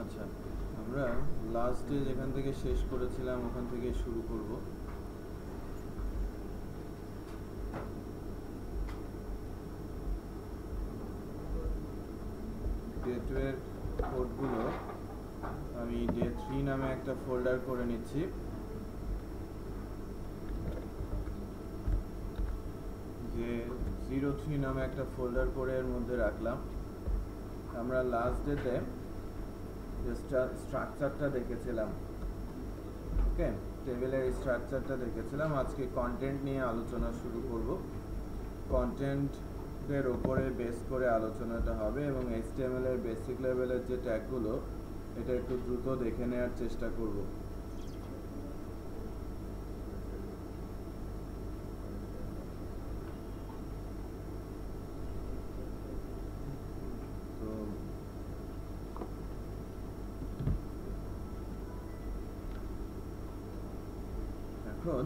আচ্ছা, আমরা last day যেখান থেকে শেষ করেছিলাম ওখান থেকে শুরু করব। ডে 2 এর কোডগুলো আমি ডে 3 নামে একটা ফোল্ডার করে নিচ্ছি। যে 03 নামে একটা ফোল্ডার করে এর মধ্যে রাখলাম। আমরা লাস্ট ডেতে যে স্ট্রাকচারটা দেখেছিলাম, ওকে, টেবিলের স্ট্রাকচারটা দেখেছিলাম। আজকে কন্টেন্ট নিয়ে আলোচনা শুরু করব। কন্টেন্টের ওপরে বেস করে আলোচনাটা হবে এবং HTML এর বেসিক লেভেলের যে ট্যাগগুলো, এটা একটু দ্রুত দেখে নেওয়ার চেষ্টা করব। তো এখন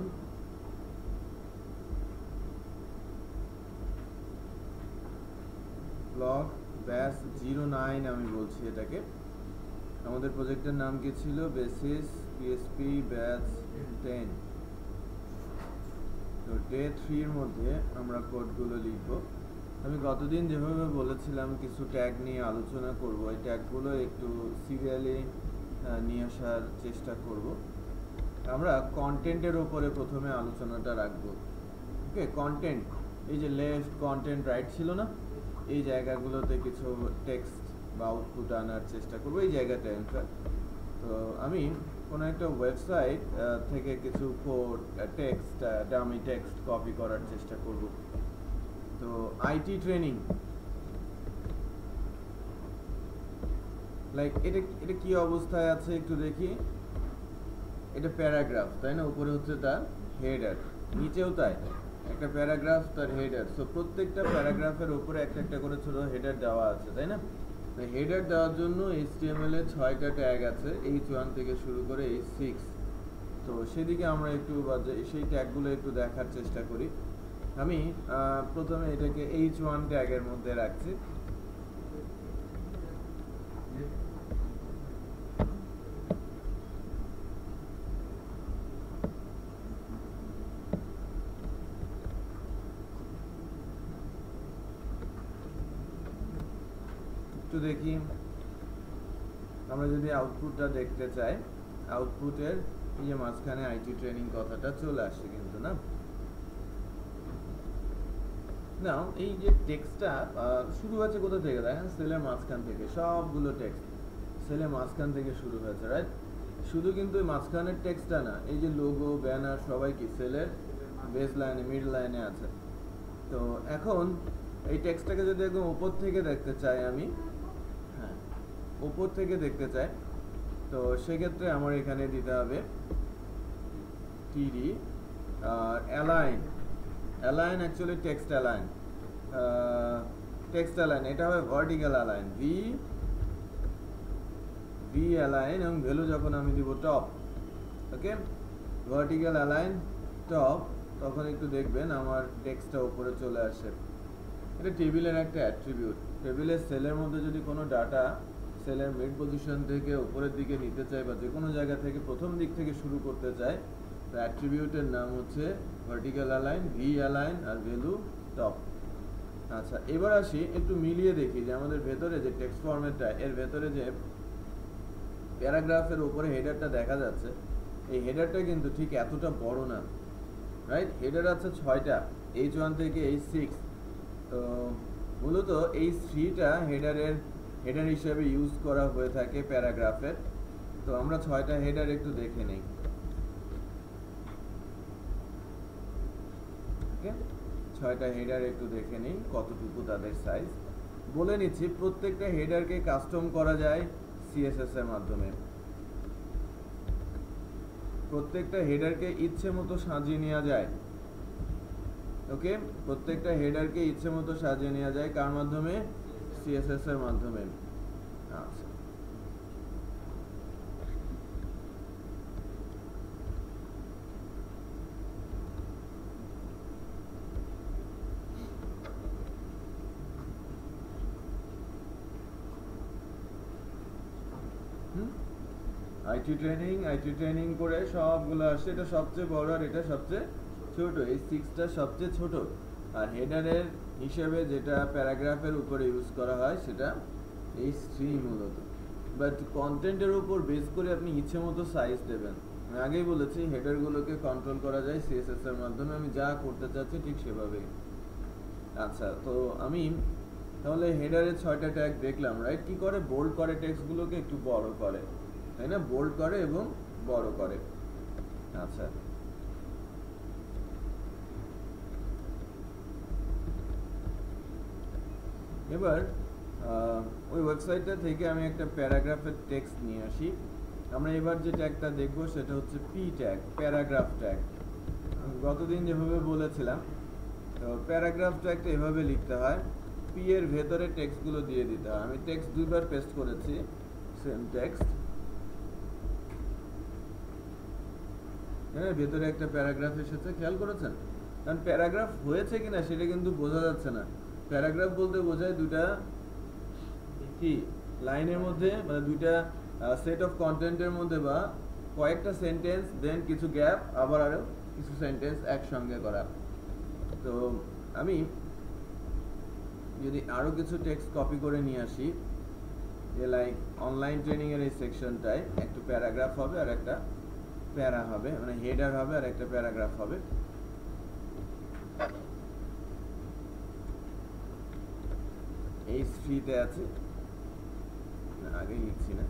ব্লগ ব্যাস 09 আমি বলছি এটাকে। আমাদের প্রজেক্টের নাম কি ছিল? Basis PSP batch 10। তো ডে 3 এর মধ্যে আমরা কোডগুলো লিখব। আমি গতদিন যেভাবে বলেছিলাম কিছু ট্যাগ নিয়ে আলোচনা করব, এই ট্যাগগুলো একটু সিরিয়ালি নিয়ে আসার চেষ্টা করব। আমরা কন্টেন্টের ওপরে প্রথমে আলোচনাটা রাখব। ওকে, কন্টেন্ট, এই যে লেফট কন্টেন্ট রাইট ছিল না, এই জায়গাগুলোতে কিছু টেক্সট বা আউটপুট আনার চেষ্টা করব এই জায়গাটা। ইনফ্যাক্ট তো আমি কোনো একটা ওয়েবসাইট থেকে কিছু code text, dummy text copy করার চেষ্টা করব। তো আইটি ট্রেনিং, লাইক এটা কি অবস্থায় আছে একটু দেখি। এটা প্যারাগ্রাফ, তাই না? উপরে হচ্ছে তার হেডার, নিচেও তাই, একটা প্যারাগ্রাফ তার হেডার। সো প্রত্যেকটা প্যারাগ্রাফের উপরে একটা একটা করে ছোট হেডার দেওয়া আছে, তাই না? তো হেডার দেওয়ার জন্য HTML এ 6টা ট্যাগ আছে, H1 থেকে শুরু করে H6। তো সেদিকে আমরা একটু সেই ট্যাগগুলো একটু দেখার চেষ্টা করি। আমি প্রথমে এটাকে H1 ট্যাগের মধ্যে রাখছি। একটু দেখি, আমরা যদি আউটপুটটা দেখতে চাই, আউটপুটের এই যে মাঝখানে আইটি ট্রেনিং কথাটা চলে আসছে কিন্তু না। নাও এই যে টেক্সটটা শুরু হয়েছে কোথা থেকে? দেখেন, সেলের মাঝখান থেকে। সবগুলো টেক্সট সেলের মাঝখান থেকে শুরু হয়েছে, রাইট? শুধু কিন্তু মাঝখানের টেক্সটটা না, এই যে লোগো, ব্যানার, সবাই কি সেলের বেস লাইনে, মিড লাইনে আছে। তো এখন এই টেক্সটটাকে যদি একদম উপর থেকে দেখতে চাই আমি, হ্যাঁ, উপর থেকে দেখতে চাই, তো সেক্ষেত্রে আমার এখানে দিতে হবে টিডি আর align. Align actually text align, text align, এটা হবে ভার্টিক্যাল অ্যালাইন, ভি অ্যালাইন, এবং ভ্যালু যখন আমি দিব top. Okay, vertical align top, তখন একটু দেখবেন আমার টেক্সটটা উপরে চলে আসে। এটা টেবিলের একটা অ্যাট্রিবিউট। টেবিলের সেলের মধ্যে যদি কোনো ডাটা সেলের মিড পজিশন থেকে উপরের দিকে নিতে চাই বা যে কোনো জায়গা থেকে প্রথম দিক থেকে শুরু করতে চাই, তো অ্যাট্রিবিউটের নাম হচ্ছে ভার্টিক্যাল অ্যালাইন, ভি অ্যালাইন আর ভ্যালু টপ। আচ্ছা, এবার আসি একটু মিলিয়ে দেখি যে আমাদের ভেতরে যে টেক্সট ফরম্যাটটা, এর ভেতরে যে প্যারাগ্রাফের উপরে হেডারটা দেখা যাচ্ছে, এই হেডারটা কিন্তু ঠিক এতটা বড় না, রাইট? হেডার আছে 6টা, H1 থেকে H6। তো মূলত H3টা হেডার হিসেবে ইউজ করা হয়ে থাকে প্যারাগ্রাফের। তো আমরা 6টা হেডার একটু দেখে নেই। ওকে, 6টা হেডার একটু দেখে নেই কতটুকু তাদের সাইজ। বলে নিচ্ছি, প্রত্যেকটা হেডারকে কাস্টম করা যায় CSS এর মাধ্যমে। প্রত্যেকটা হেডারকে ইচ্ছে মতো সাজিয়ে নেওয়া যায়। ওকে, প্রত্যেকটা হেডারকে ইচ্ছে মতো সাজিয়ে নেওয়া যায় কার মাধ্যমে? CSS এর মাধ্যমে। আচ্ছা, আইটি ট্রেনিং করে সবগুলো আসছে, এটা সবচেয়ে বড় আর এটা সবচেয়ে ছোট, এই 6টা সবচেয়ে ছোট। আর হেডারের হিসেবে যেটা প্যারাগ্রাফের উপরে ইউজ করা হয় সেটা H3 মূলত। বাট কন্টেন্টের উপর বেস করে আপনি ইচ্ছে মতো সাইজ দেবেন। আমি আগেই বলেছি হেডারগুলোকে কন্ট্রোল করা যায় CSS এর মাধ্যমে, আমি যা করতে চাচ্ছি ঠিক সেভাবেই। আচ্ছা, তো আমি তাহলে হেডারের 6টা ট্যাগ দেখলাম, রাইট? কি করে? বোল্ড করে টেক্সটগুলোকে, একটু বড় করে, তাই না? বোল্ড করে এবং বড় করে। আচ্ছা, এবার ওই ওয়েবসাইটটা থেকে আমি একটা প্যারাগ্রাফের টেক্সট নিয়ে আসি। আমরা এবার যে ট্যাগটা দেখবো সেটা হচ্ছে পি ট্যাগ, প্যারাগ্রাফ ট্যাগ। গতদিন যেভাবে বলেছিলাম, তো প্যারাগ্রাফ ট্যাগটা এভাবে লিখতে হয়, পি এর ভেতরে টেক্সটগুলো দিয়ে দিতে হয়। আমি টেক্সট 2বার পেস্ট করেছি, সেম টেক্সট, হ্যাঁ, ভেতরে একটা প্যারাগ্রাফ এসেছে, খেয়াল করেছেন? কারণ প্যারাগ্রাফ হয়েছে কিনা সেটা কিন্তু বোঝা যাচ্ছে না। প্যারাগ্রাফ বলতে বোঝায় দুটা কি লাইনের মধ্যে, মানে দুইটা সেট অফ কন্টেন্টের মধ্যে বা কয়েকটা সেন্টেন্স, দেন কিছু গ্যাপ, আবার আরো কিছু সেন্টেন্স একসঙ্গে করা। তো আমি যদি আরো কিছু টেক্সট কপি করে নিয়ে আসি, যে লাইক অনলাইন ট্রেনিং এর এই সেকশনটায় একটু প্যারাগ্রাফ হবে আর একটা প্যারা হবে, মানে হেডার হবে আর একটা প্যারাগ্রাফ হবে। H3 তে আছে, আগে লিখছি না,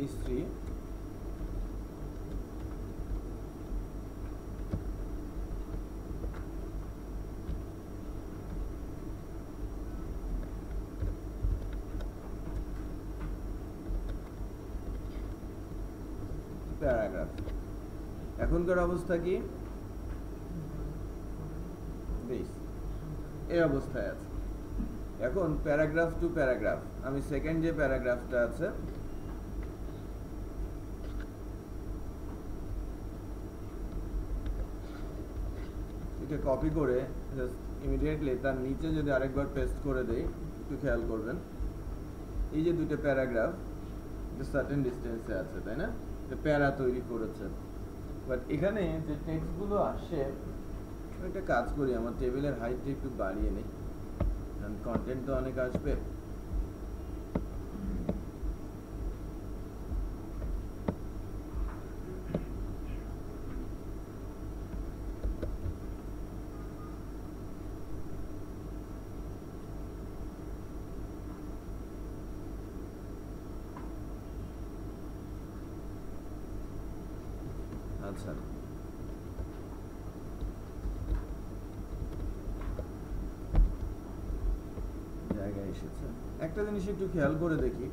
H3 প্যারাগ্রাফ। এখনকার অবস্থা কি? বেশ, এই অবস্থায় আছে। এখন প্যারাগ্রাফ টু প্যারাগ্রাফ, আমি সেকেন্ড যে প্যারাগ্রাফটা আছে এটা কপি করে জাস্ট ইমিডিয়েটলি তার নিচে যদি আরেকবার পেস্ট করে দেই, একটু খেয়াল করবেন, এই যে দুটো প্যারাগ্রাফ সার্টেন ডিস্টেন্সে আছে, তাই না? এটা প্যারা তৈরি করেছে। বাট এখানে যে টেক্সটগুলো আসে, একটা কাজ করি, আমার টেবিলের হাইটটা একটু বাড়িয়ে নিই, কারণ কন্টেন্ট তো অনেক আসবে। আচ্ছা, জায়গায় এসেছে। একটা জিনিস একটু খেয়াল করে দেখি,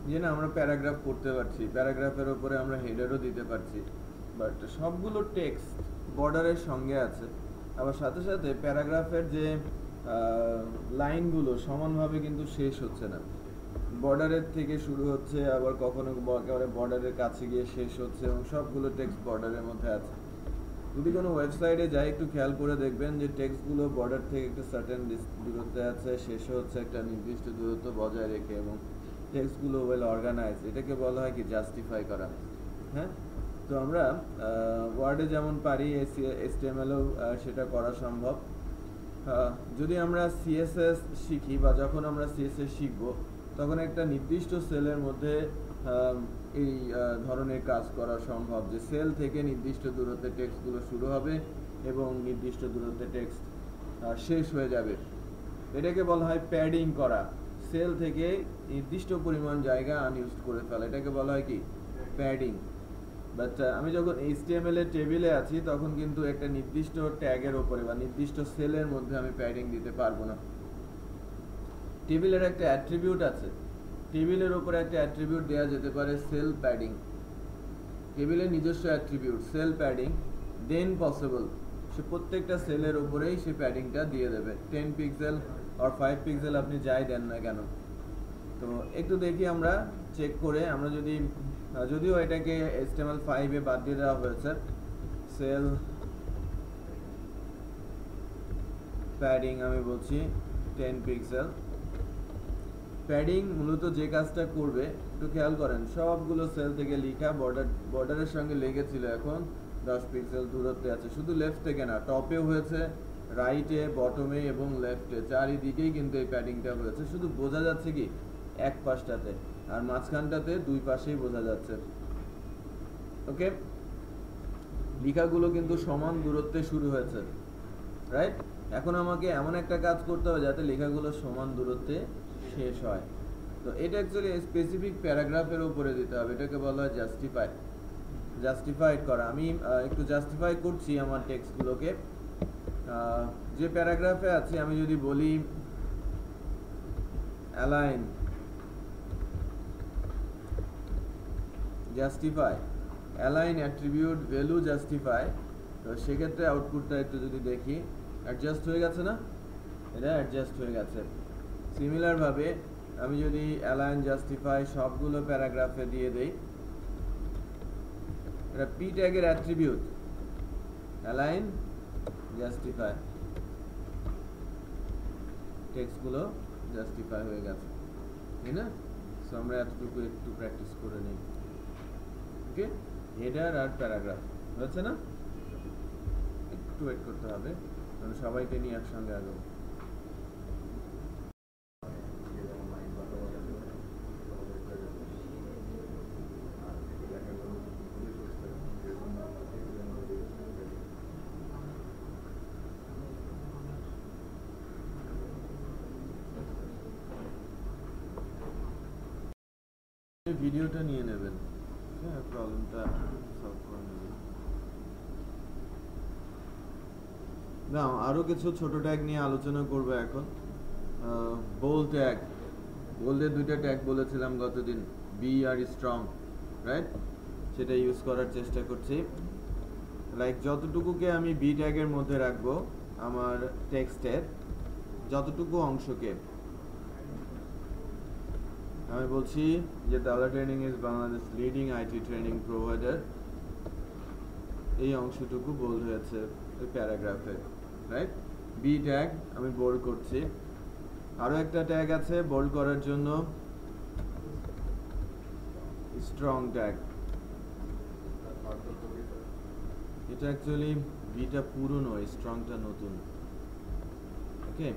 যে না আমরা প্যারাগ্রাফ করতে পারছি, প্যারাগ্রাফের উপরে আমরা হেডারও দিতে পারছি, বাট সবগুলো টেক্সট বর্ডারের সঙ্গে আছে। আবার সাথে সাথে প্যারাগ্রাফের যে লাইনগুলো সমানভাবে কিন্তু শেষ হচ্ছে না, বর্ডারের থেকে শুরু হচ্ছে, আবার কখনো একেবারে বর্ডারের কাছে গিয়ে শেষ হচ্ছে, এবং সবগুলো টেক্সট বর্ডারের মধ্যে আছে। যদি কোনো ওয়েবসাইটে যাই, একটু খেয়াল করে দেখবেন যে টেক্সটগুলো বর্ডার থেকে একটা সার্টেন দূরত্বে আছে, শেষ হচ্ছে একটা নির্দিষ্ট দূরত্ব বজায় রেখে, এবং টেক্সটগুলো ওয়েল অর্গানাইজ, এটাকে বলা হয় কি জাস্টিফাই করা। হ্যাঁ, তো আমরা ওয়ার্ডে যেমন পারি, HTML-এও সেটা করা সম্ভব। যদি আমরা CSS শিখি বা যখন আমরা CSS শিখব, তখন একটা নির্দিষ্ট সেলের মধ্যে এই ধরনের কাজ করা সম্ভব, যে সেল থেকে নির্দিষ্ট দূরত্বে টেক্সটগুলো শুরু হবে এবং নির্দিষ্ট দূরত্বে টেক্সট শেষ হয়ে যাবে। এটাকে বলা হয় প্যাডিং করা, সেল থেকে নির্দিষ্ট পরিমাণ জায়গা আনইউজড করে ফেলা, এটাকে বলা হয় কি প্যাডিং। বাট আমি যখন HTML এর টেবিলে আছি, তখন কিন্তু একটা নির্দিষ্ট ট্যাগের ওপরে বা নির্দিষ্ট সেলের মধ্যে আমি প্যাডিং দিতে পারবো না। টেবিলের একটা অ্যাট্রিবিউট আছে, টেবিলের উপরে একটা অ্যাট্রিবিউট দেওয়া যেতে পারে সেল প্যাডিং, টেবিলের নিজস্ব অ্যাট্রিবিউট সেল প্যাডিং, দেন পসিবল সে প্রত্যেকটা সেলের উপরেই সে প্যাডিংটা দিয়ে দেবে, 10 পিক্সেল আর 5 পিক্সেল আপনি যাই দেন না কেন। তো একটু দেখি আমরা চেক করে, আমরা যদি যদিও এটাকে HTML5 এ বাদ দিয়ে দেওয়া হয়েছে, সেল প্যাডিং আমি বলছি 10 পিক্সেল। প্যাডিং মূলত যে কাজটা করবে একটু খেয়াল করেন, সবগুলো সেল থেকে লেখা বর্ডারের সঙ্গে লেগেছিল, এখন 10 পিক্সেল দূরত্বে আছে। শুধু লেফট থেকে না, টপেও হয়েছে, রাইটে, বটমে এবং লেফটে, চারিদিকেই কিন্তু এই প্যাডিংটা হয়েছে। শুধু বোঝা যাচ্ছে কি এক পাশটাতে, আর মাঝখানটাতে দুই পাশেই বোঝা যাচ্ছে। ওকে, লেখাগুলো কিন্তু সমান দূরত্বে শুরু হয়েছে, রাইট? এখন আমাকে এমন একটা কাজ করতে হবে যাতে লেখাগুলো সমান দূরত্বে শেষ হয়। তো এটা অ্যাকচুয়ালি স্পেসিফিক প্যারাগ্রাফের উপরে দিতে হবে, এটাকে বলা হয় জাস্টিফাইড করা। আমি একটু জাস্টিফাই করছি আমার টেক্সটগুলোকে। যে প্যারাগ্রাফে আছে আমি যদি বলি align, justify, align attribute value justify, তো সেক্ষেত্রে আউটপুটটা একটু যদি দেখি, অ্যাডজাস্ট হয়ে গেছে না? এটা অ্যাডজাস্ট হয়ে গেছে। সিমিলারভাবে আমি যদি অ্যালাইন জাস্টিফাই সবগুলো প্যারাগ্রাফে দিয়ে দেই, এটা পি ট্যাগের অ্যাট্রিবিউট অ্যালাইন জাস্টিফাই, টেক্সটগুলো জাস্টিফাই হয়ে গেছে, তাই না? সো আমরা এতটুকু একটু প্র্যাকটিস করে নিই। ওকে, হেডার আর প্যারাগ্রাফ হচ্ছে না? একটু ওয়েট করতে হবে, কারণ সবাইকে নিয়ে একসঙ্গে আগাবো। ভিডিওটা নিয়ে নেবেন, হ্যাঁ, প্রবলেমটা সলভ করে নেবেন। না, আরো কিছু ছোট ট্যাগ নিয়ে আলোচনা করব এখন। বোল্ড ট্যাগ, বোল্ডের দুইটা ট্যাগ বলেছিলাম গতদিন, বি আর স্ট্রং, রাইট? সেটা ইউজ করার চেষ্টা করছি। লাইক যতটুকুকে আমি বি ট্যাগের মধ্যে রাখবো আমার টেক্সটের যতটুকু অংশকে, আমি বলছি যে তালা training is Bangladesh leading IT training provider, এই অংশটুকু বোল্ড হয়েছে ওই প্যারাগ্রাফে, রাইট? বি ট্যাগ আমি বোল্ড করছি। আরো একটা ট্যাগ আছে বোল্ড করার জন্য, স্ট্রং ট্যাগ। এটা অ্যাকচুয়ালি বিটা পুরনো, স্ট্রংটা নতুন। ওকে,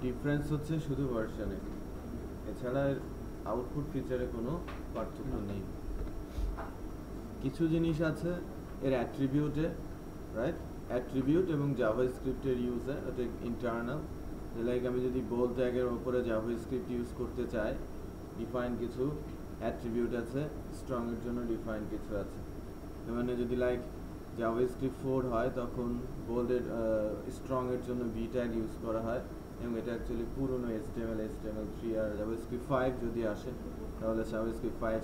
ডিফারেন্স হচ্ছে শুধু ভার্সনে, এছাড়া আউটপুট ফিচারে কোনো পার্থক্য নেই। কিছু জিনিস আছে এর অ্যাট্রিবিউটে, রাইট? অ্যাট্রিবিউট এবং জাভাস্ক্রিপ্টের ইউজে, ওটা ইন্টারনাল। লাইক আমি যদি বোল্ড ট্যাগের উপরে জাভাস্ক্রিপ্ট ইউজ করতে চাই, ডিফাইন কিছু অ্যাট্রিবিউট আছে, স্ট্রং এর জন্য ডিফাইন কিছু আছে। মানে যদি লাইক জাভাস্ক্রিপ্ট 4 হয় তখন বোল্ডের স্ট্রং এর জন্য বি ট্যাগ ইউজ করা হয়, এবং এটা অ্যাকচুয়ালি পুরনো HTML3 আর জাভাস্ক্রিপ্ট 5 যদি আসে তাহলে জাভাস্ক্রিপ্ট 5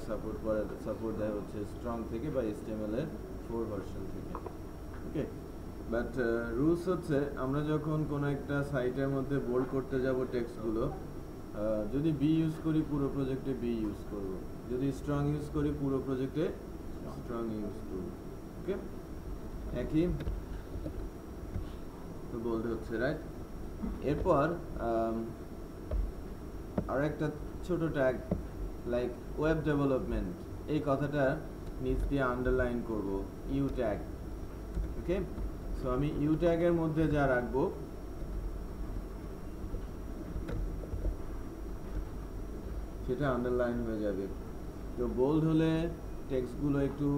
সাপোর্ট দেয় হচ্ছে স্ট্রং থেকে বা HTML এর 4 ভার্সন থেকে। ওকে, বাট রুলস হচ্ছে আমরা যখন কোনো একটা সাইটের মধ্যে বোল্ড করতে যাব টেক্সটগুলো, যদি বি ইউজ করি পুরো প্রজেক্টে বি ইউজ করব, যদি স্ট্রং ইউজ করি পুরো প্রজেক্টে স্ট্রং ইউজ করব। ওকে, একই তো বোল্ড হচ্ছে, রাইট? এরপর আর একটা ছোট ট্যাগ লাইক ওয়েব ডেভেলপমেন্ট, এই কথাটা নিচ দিয়ে আন্ডারলাইন করব, ইউ ট্যাগ। ওকে, সো আমি ইউ ট্যাগের মধ্যে যা রাখবো সেটা আন্ডারলাইন হয়ে যাবে। তো বোল্ড হলে টেক্সটগুলো একটু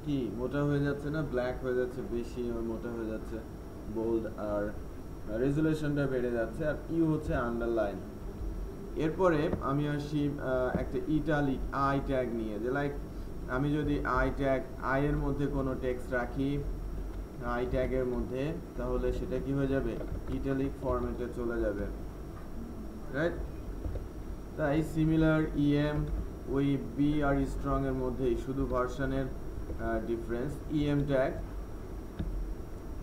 কি মোটা হয়ে যাচ্ছে না, ব্ল্যাক হয়ে যাচ্ছে, বেশি মোটা হয়ে যাচ্ছে বোল্ড, আর রেজুলেশনটা বেড়ে যাচ্ছে। আর ইউ হচ্ছে আন্ডারলাইন। এরপরে আমি আসি একটা ইটালিক আই ট্যাগ নিয়ে, যে লাইক আমি যদি আই ট্যাগ, আই এর মধ্যে কোনো টেক্সট রাখি আই ট্যাগের মধ্যে, তাহলে সেটা কি হয়ে যাবে, ইটালিক ফরম্যাটে চলে যাবে, রাইট? তাই সিমিলার ইএম ওই বি আর স্ট্রং এর মধ্যেই, শুধু ভার্সনের ডিফারেন্স। ইএম ট্যাগ,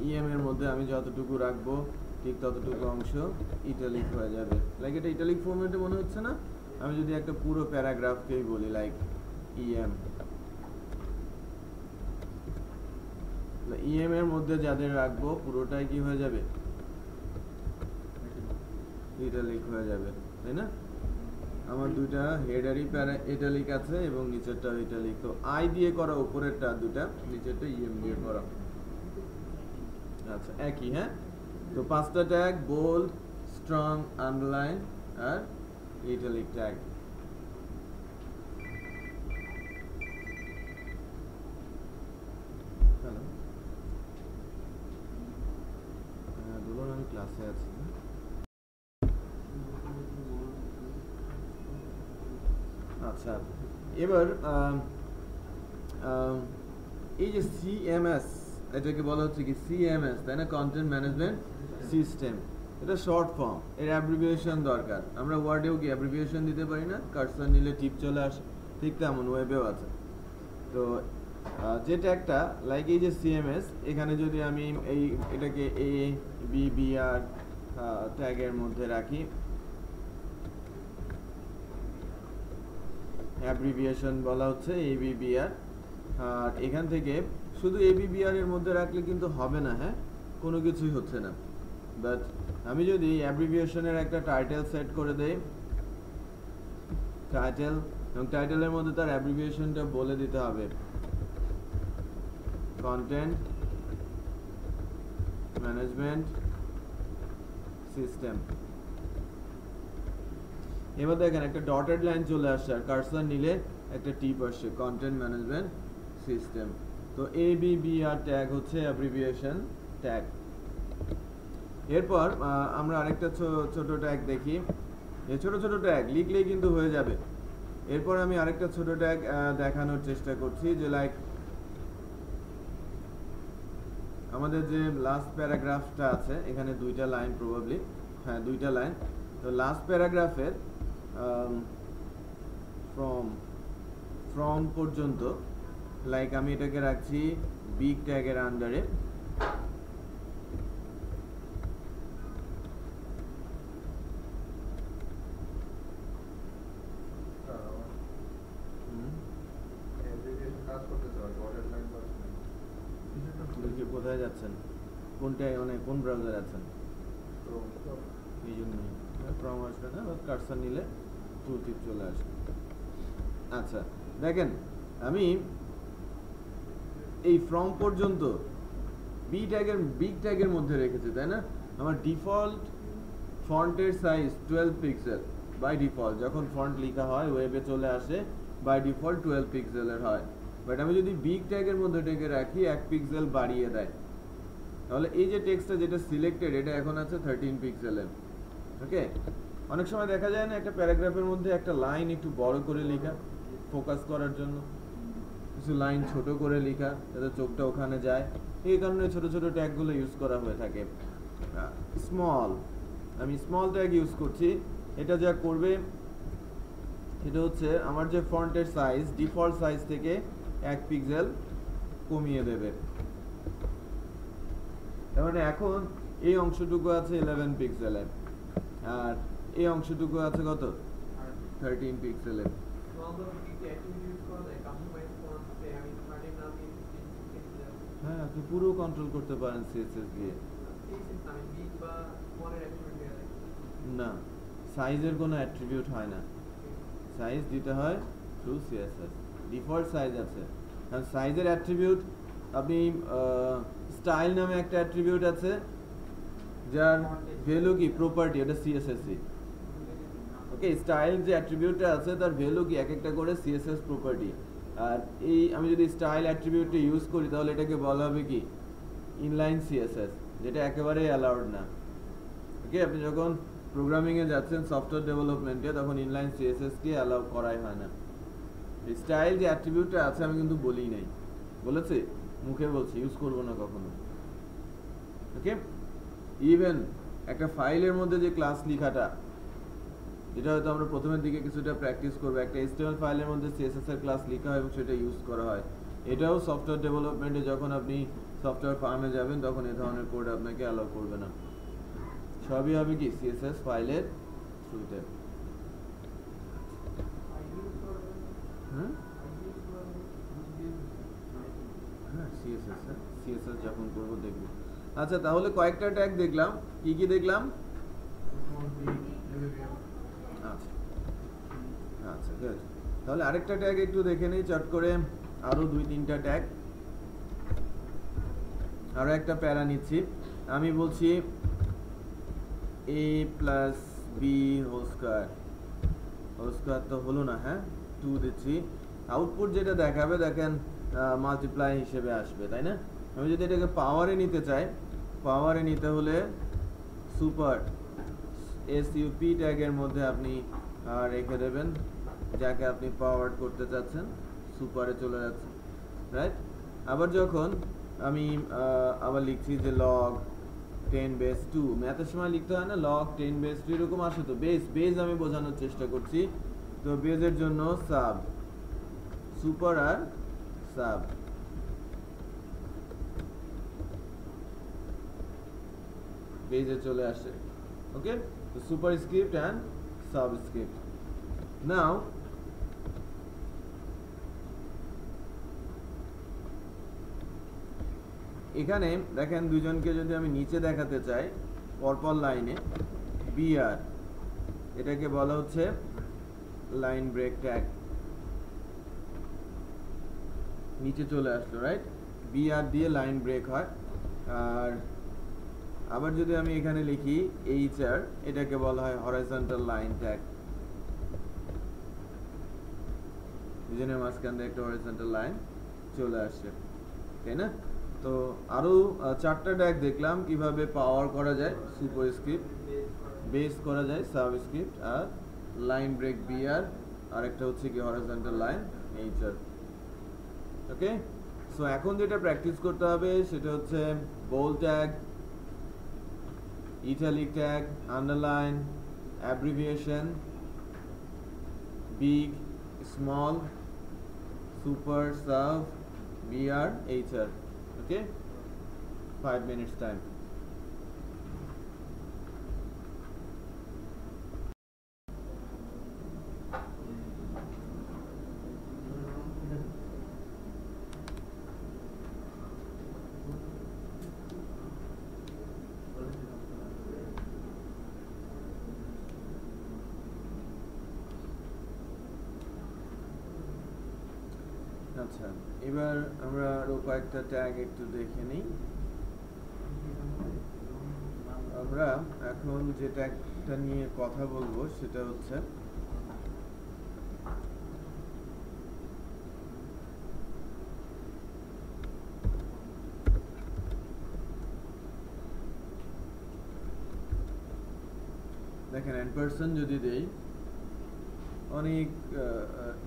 ইএম এর মধ্যে আমি যতটুকু রাখবো ঠিক ততটুকু অংশ ইটালিক হয়ে যাবে। লাইক এটা ইটালিক ফরম্যাটে মনে হচ্ছে না? আমি যদি একটা পুরো প্যারাগ্রাফকেই বলি লাইক ইএম, ইএম এর মধ্যে যাদের রাখবো পুরোটাই কি হয়ে যাবে, ইটালিক হয়ে যাবে, তাই না? আমার দুইটা হেডারই ইটালিক আছে এবং নিচেরটা ইটালিক। তো আই দিয়ে করা, উপরেরটা দুটা, নিচেরটা ইএম দিয়ে করা। আচ্ছা একই, হ্যাঁ। তো 5টা ট্যাগ, বোল্ড, স্ট্রং, আন্ডারলাইন আর ইটালিক ট্যাগ। হ্যালো, বলুন, আমি ক্লাসে আছি। আচ্ছা, এবার এই যে সিএমএস, এটাকে বলা হচ্ছে কি সিএমএস, তাই না? Content management system. এটা শর্ট ফর্ম, এর অ্যাব্রিভিয়েশন দরকার। আমরা ওয়ার্ডেও কি অ্যাব্রিভিয়েশন দিতে পারি না? কার্সর নিলে টিপ চলে আসে, ঠিক তেমন ওয়েবেও আছে। তো যে ট্যাগটা লাইক এই যে সিএমএস, এখানে যদি আমি এটাকে এ বি বি আর ট্যাগের মধ্যে রাখি, অ্যাব্রিভিয়েশন বলা হচ্ছে এবিবিআর। আর এখান থেকে শুধু এবিবিআর এর মধ্যে রাখলে কিন্তু হবে না, হ্যাঁ, কোনো কিছুই হচ্ছে না। বাট আমি যদি অ্যাব্রিভিয়েশনের একটা টাইটেল সেট করে দেই, টাইটেল, এবং টাইটেলের মধ্যে তার অ্যাব্রিভিয়েশনটা বলে দিতে হবে, কন্টেন্ট ম্যানেজমেন্ট সিস্টেম। এবার দেখেন একটা ডটেড লাইন চলে আসছে, আর কার্সর নিলে একটা টিপ আসছে, কন্টেন্ট ম্যানেজমেন্ট সিস্টেম। তো এবিবিআর ট্যাগ হচ্ছে অ্যাব্রিভিয়েশন ট্যাগ। এরপর আমরা আরেকটা ছোট ট্যাগ দেখি। এই ছোট ছোট ট্যাগ লিখলেই কিন্তু হয়ে যাবে। এরপর আমি আরেকটা ছোট ট্যাগ দেখানোর চেষ্টা করছি, যে লাইক আমাদের যে লাস্ট প্যারাগ্রাফটা আছে, এখানে 2টা লাইন, প্রবাবলি, হ্যাঁ 2টা লাইন। তো লাস্ট প্যারাগ্রাফের ফ্রম পর্যন্ত, লাইক আমি এটাকে রাখছি বিগ ট্যাগের আন্ডারে। কোথায় যাচ্ছেন, কোনটায়, মানে কোন ব্রাউজার আছেন? এই জন্যই ফ্রম আসবে না, কার্সর নিলে টুল টিপ চলে আসবে। আচ্ছা দেখেন, আমি এই ফ্রম পর্যন্ত বিগ ট্যাগের মধ্যে রেখেছি, তাই না? আমার ডিফল্ট ফন্টের সাইজ 12 পিক্সেল বাই ডিফল্ট। যখন ফন্ট লেখা হয় ওয়েবে চলে আসে, বাই ডিফল্ট 12 পিক্সেলের হয়। বাট আমি যদি বিগ ট্যাগের মধ্যে ডেকে রাখি, 1 পিক্সেল বাড়িয়ে দেয়। তাহলে এই যে টেক্সটটা যেটা সিলেক্টেড, এটা এখন আছে 13 পিক্সেলের। ওকে, অনেক সময় দেখা যায় না, একটা প্যারাগ্রাফের মধ্যে একটা লাইন একটু বড় করে লেখা, ফোকাস করার জন্য কিছু লাইন ছোট করে লেখা, যাতে চোখটা ওখানে যায়। এই কারণে ছোট ছোট ট্যাগগুলো ইউজ করা হয়ে থাকে। স্মল, আমি স্মল ট্যাগ ইউজ করছি। এটা যা করবে, এটা হচ্ছে আমার যে ফন্টের সাইজ, ডিফল্ট সাইজ থেকে 1 পিক্সেল কমিয়ে দেবে। তার মানে এখন এই অংশটুকু আছে 11 পিক্সেলের, আর এই অংশটুকু আছে কত, 13 পিক্সেলের। হ্যাঁ, আপনি পুরো কন্ট্রোল করতে পারেন সিএসএস দিয়ে। না, সাইজের কোনো অ্যাট্রিবিউট হয় না, সাইজ দিতে হয় থ্রু সিএসএস। ডিফল্ট সাইজ আছে, কারণ সাইজের অ্যাট্রিবিউট আপনি স্টাইল নামে একটা অ্যাট্রিবিউট আছে, যার ভ্যালু কি প্রপার্টি, এটা সিএসএসই। ওকে, স্টাইল যে অ্যাট্রিবিউটটা আছে তার ভ্যালু কি এক একটা করে সিএসএস প্রপার্টি। আর এই আমি যদি স্টাইল অ্যাট্রিবিউটটা ইউজ করি, তাহলে এটাকে বলা হবে কি ইনলাইন সিএসএস, যেটা একেবারেই অ্যালাউড না। ওকে, আপনি যখন প্রোগ্রামিংয়ে যাচ্ছেন, সফটওয়্যার ডেভেলপমেন্টে, তখন ইনলাইন সিএসএস কে অ্যালাউ করাই হয় না। স্টাইল যে অ্যাট্রিবিউটটা আছে আমি কিন্তু বলি নাই, বলেছি, মুখে বলছি, ইউজ করবো না কখনো। ওকে, ইভেন একটা ফাইলের মধ্যে যে ক্লাস লেখাটা, যেটা হয়তো আমরা প্রথমের দিকে কিছুটা প্র্যাকটিস করবো, একটা HTML ফাইলের মধ্যে CSS এর ক্লাস লেখা হয় এবং সেটা ইউজ করা হয়। এটাও সফটওয়্যার ডেভেলপমেন্টে যখন আপনি সফটওয়্যার ফার্মে যাবেন, তখন এই ধরনের কোড আপনাকে অ্যালাউ করবে না। সবই হবে কি CSS ফাইলের থ্রুতে। হ্যাঁ, সিএসএস, সিএসএস যখন করব দেখব। আচ্ছা, তাহলে কয়েকটা ট্যাগ দেখলাম, কি কি দেখলাম? আচ্ছা আচ্ছা, গুড। তাহলে আরেকটা ট্যাগ একটু দেখে নেই চট করে, আরো 2-3টা ট্যাগ। আরো একটা প্যারা নিচ্ছি, আমি বলছি a plus B whole square, whole square তো হলো না, হ্যাঁ 2 দিচ্ছি, আউটপুট যেটা দেখাবে দেখেন মাল্টিপ্লাই হিসেবে আসবে, তাই না? আমি যদি এটাকে পাওয়ারে নিতে চাই, পাওয়ারে নিতে হলে সুপার এসইউপি ট্যাগের মধ্যে আপনি রেখে দেবেন যাকে আপনি পাওয়ার করতে চাচ্ছেন, সুপারে চলে যাচ্ছে, রাইট? আবার যখন আমি আবার লিখছি যে লগ 10 বেস 2, ম্যাথের সময় লিখতে হয় না লগ 10 বেস 2, এরকম আসে তো, বেস বেস আমি বোঝানোর চেষ্টা করছি, তো বেজের জন্য সাব, সুপার আর সাব, বেজে চলে আসে, ওকে? তো superscript and subscript. Now এখানে দেখেন দুজনকে যদি আমি নিচে দেখাতে চাই পরপর লাইনে, বিআর, এটাকে বলা হচ্ছে লাইন ব্রেক ট্যাগ, নিচে চলে আসলো, রাইট? বিআর দিয়ে লাইন ব্রেক হয়। আর আবার যদি আমি এখানে লিখি এইচআর, এটাকে বলা হয় হরাইজন্টাল লাইন ট্যাগ, দুজনের মাঝখান দিয়ে একটা হরাইজন্টাল লাইন চলে আসছে, তাই না? তো আরো 4টা ট্যাগ দেখলাম কিভাবে পাওয়ার করা যায়, সুপার স্ক্রিপ্ট, বেস করা যায় সাব স্ক্রিপ্ট, আর লাইন ব্রেক বিআর, আর একটা হচ্ছে কি horizontal line HR, okay? So এখন যেটা প্র্যাকটিস করতে হবে সেটা হচ্ছে bold tag, italic tag, underline, abbreviation, big, small, super, sub, BR, HR, okay? 5 minutes time. আচ্ছা, এবার আমরা আরো কয়েকটা ট্যাগ একটু দেখে নিই। আমরা এখন যে ট্যাগটা নিয়ে কথা বলবো সেটা হচ্ছে দেখেন অ্যান্ড যদি দেই, অনেক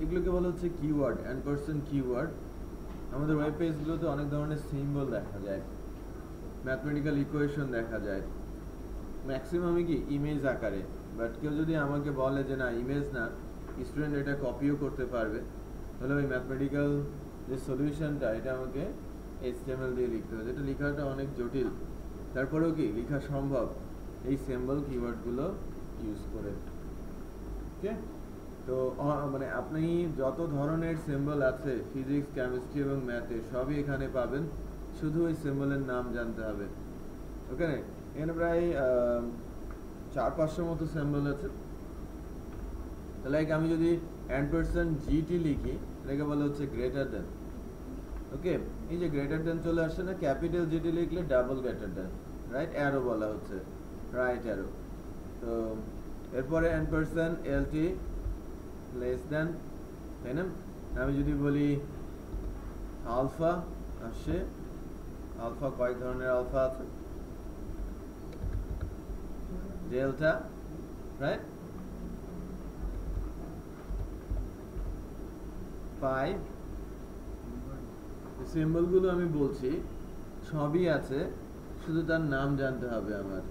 এগুলোকে বলা হচ্ছে কিওয়ার্ড, অ্যান্ড কিওয়ার্ড। আমাদের ওয়েব পেজগুলোতে অনেক ধরনের সিম্বল দেখা যায়, ম্যাথমেটিক্যাল ইকুয়েশন দেখা যায়, ম্যাক্সিমামই কি ইমেজ আকারে, বাট কেউ যদি আমাকে বলে যে না ইমেজ না, স্টুডেন্ট এটা কপিও করতে পারবে, তাহলে ওই ম্যাথমেটিক্যাল যে সলিউশনটা এটা আমাকে HTML দিয়ে লিখতে হবে, যেটা লেখাটা অনেক জটিল, তারপরেও কি লেখা সম্ভব এই সিম্বল কিওয়ার্ডগুলো ইউজ করে, ওকে? তো মানে আপনি যত ধরনের সিম্বল আছে ফিজিক্স, কেমিস্ট্রি এবং ম্যাথে সবই এখানে পাবেন, শুধু ওই সিম্বলের নাম জানতে হবে, ওকে? এখানে প্রায় 400-500 মতো সিম্বল আছে। লাইক আমি যদি $GT লিখি, এটাকে বলা হচ্ছে গ্রেটার দেন, ওকে? এই যে গ্রেটার দেন চলে আসছে না, ক্যাপিটাল জিটি লিখলে double greater than, right arrow বলা হচ্ছে, রাইট অ্যারো। তো এরপরে $LT লেস দেন, তাই না? আমি যদি বলি আলফা আসছে, আলফা কয়েক ধরনের আলফা আছে, ডেল্টা, রাইট, পাই, সিম্বলগুলো আমি বলছি সবই আছে, শুধু তার নাম জানতে হবে আমার,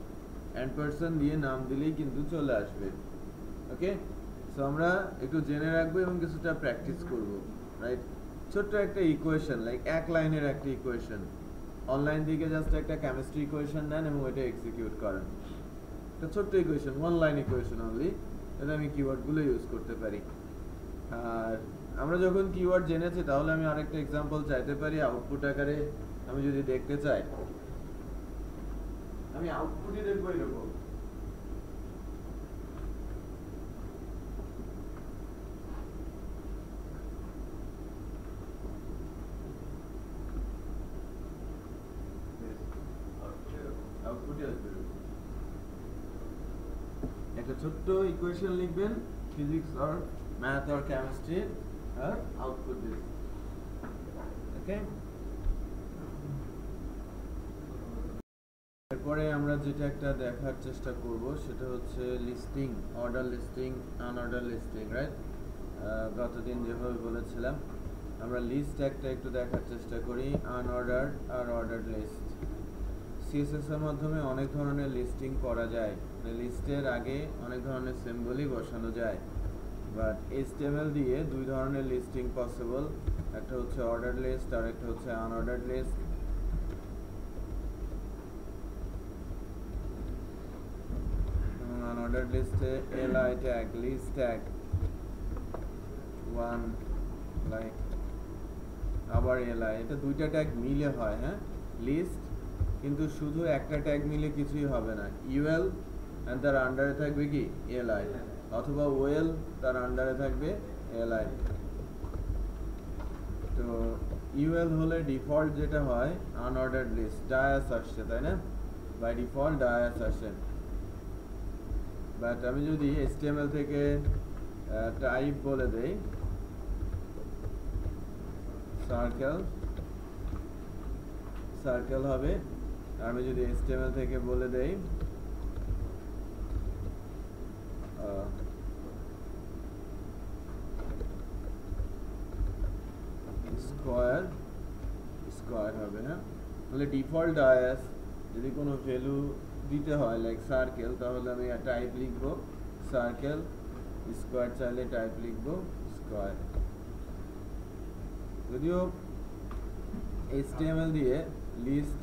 $& দিয়ে নাম দিলেই কিন্তু চলে আসবে, ওকে? সো আমরা একটু জেনে রাখবো এবং কিছুটা প্র্যাকটিস করব, রাইট? ছোট্ট একটা ইকুয়েশন, লাইক এক লাইনের একটা ইকুয়েশন, অনলাইন থেকে জাস্ট একটা কেমিস্ট্রি ইকুয়েশন নেন এবং এটা এক্সিকিউট করেন, একটা ছোট্ট ইকুয়েশন, 1 লাইন ইকুয়েশন অনলি, এটা আমি কিওয়ার্ডগুলো ইউজ করতে পারি। আর আমরা যখন কিওয়ার্ড জেনেছি তাহলে আমি আরেকটা এক্সাম্পল চাইতে পারি আউটপুট আকারে। আমি যদি দেখতে চাই, আমি আউটপুটই দেখবো এরকম। একটা ছোট্ট ইকুয়েশন লিখবেন, physics or math or chemistry, আর আউটপুট দিস। ওকে, এরপরে আমরা যেটা একটা দেখার চেষ্টা করব সেটা হচ্ছে listing, order listing, unorder listing, right? গতদিন যেভাবে বলেছিলাম আমরা লিস্ট একটা একটু দেখার চেষ্টা করি, আনঅর্ডার আর অর্ডার লিস্ট। সিএসএস এর মাধ্যমে অনেক ধরনের লিস্টিং করা যায়, লিস্টের আগে অনেক ধরনের সিম্বলই বসানো যায়, বাট এইচটিএমএল দিয়ে দুই ধরনের লিস্টিং পসিবল, একটা হচ্ছে অর্ডার লিস্ট আর একটা হচ্ছে আনঅর্ডার লিস্ট। আনঅর্ডার লিস্টে LI tag, list tag 1 like, আবার এলআই, এটা দুইটা ট্যাগ মিলে হয়। হ্যাঁ, লিস্ট, কিন্তু শুধু একটা ট্যাগ মিলে কিছুই হবে না। ইউএল এন্ড তার আন্ডারে থাকবে কি এলআই, অথবা ওএল তার আন্ডারে থাকবে এলআই। তো ইউএল হলে ডিফল্ট যেটা হয় আনঅর্ডারড লিস্ট, ডায়াস আসছে, তাই না? বাই ডিফল্ট ডায়াস আসে। বাট আমি যদি এইচটিএমএল থেকে টাইপ বলে দেই সার্কেল, সার্কেল হবে। আমি যদি এইচটিএমএল থেকে বলে দেই স্কোয়ার, স্কোয়ার হবে। হ্যাঁ, তাহলে ডিফল্ট ডায়াস যদি কোনো ভ্যালু দিতে হয় লাইক সার্কেল, তাহলে আমি টাইপ লিখবো সার্কেল, স্কোয়ার চাইলে টাইপ লিখবো স্কোয়ার। যদিও এইচটিএমএল দিয়ে লিস্ট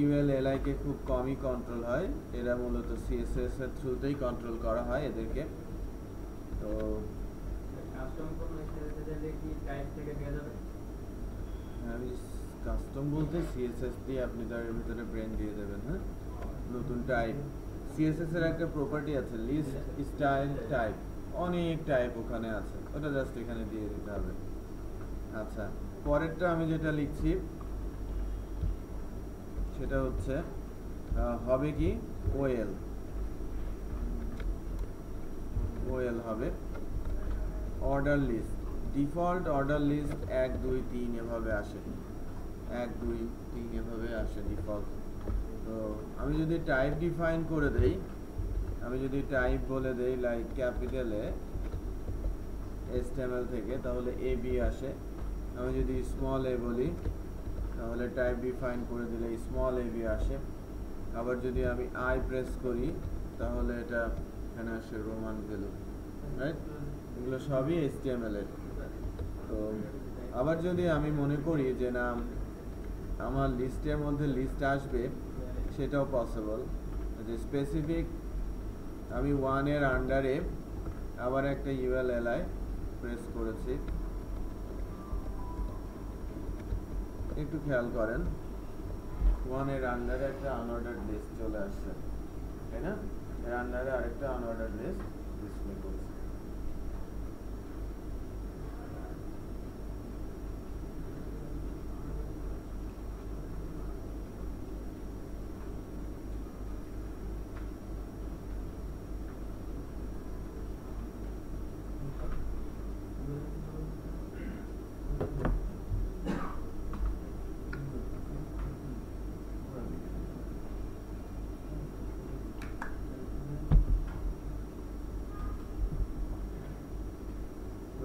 ইউএল এলআই কে খুব কমই কন্ট্রোল হয়, এরা মূলত সিএসএস এর থ্রুতেই কন্ট্রোল করা হয় এদেরকে। তো আমি কাস্টম বলতে সিএসএস দিয়ে আপনি তার ভিতরে ব্রেন দিয়ে দেবেন। হ্যাঁ, নতুন টাইপ, সিএসএস এর একটা প্রপার্টি আছে লিস্ট স্টাইল টাইপ, অনেক টাইপ ওখানে আছে, ওটা জাস্ট এখানে দিয়ে দিতে হবে। আচ্ছা, পরেরটা আমি যেটা লিখছি সেটা হচ্ছে হবে কি ওএল, ওএল হবে order list. Default order list 1 2 3 এভাবে আসে, 1 2 3 এভাবে আসে ডিফল্ট। তো আমি যদি টাইপ ডিফাইন করে দেই, আমি যদি টাইপ বলে দেই লাইক ক্যাপিটালে এইচটিএমএল থেকে, তাহলে এ বি আসে। আমি যদি স্মল এ বলি তাহলে টাইপ ডিফাইন করে দিলে স্মল এ বি আসে। আবার যদি আমি আই প্রেস করি তাহলে এটা এখানে আসে রোমান ভ্যালু, রাইট? এগুলো সবই এইচটিএমএল এর। তো আবার যদি আমি মনে করি যে না আমার লিস্টের মধ্যে লিস্ট আসবে, সেটাও পসিবল, যে স্পেসিফিক আমি 1 এর আন্ডারে আবার একটা ইউএল এলআই প্রেস করেছি, একটু খেয়াল করেন 1 এর আন্ডারে একটা আনঅর্ডারড লিস্ট চলে আসছে, তাই না? এর আন্ডারে আরেকটা আনঅর্ডারড লিস্ট ডিসপ্লে করছে।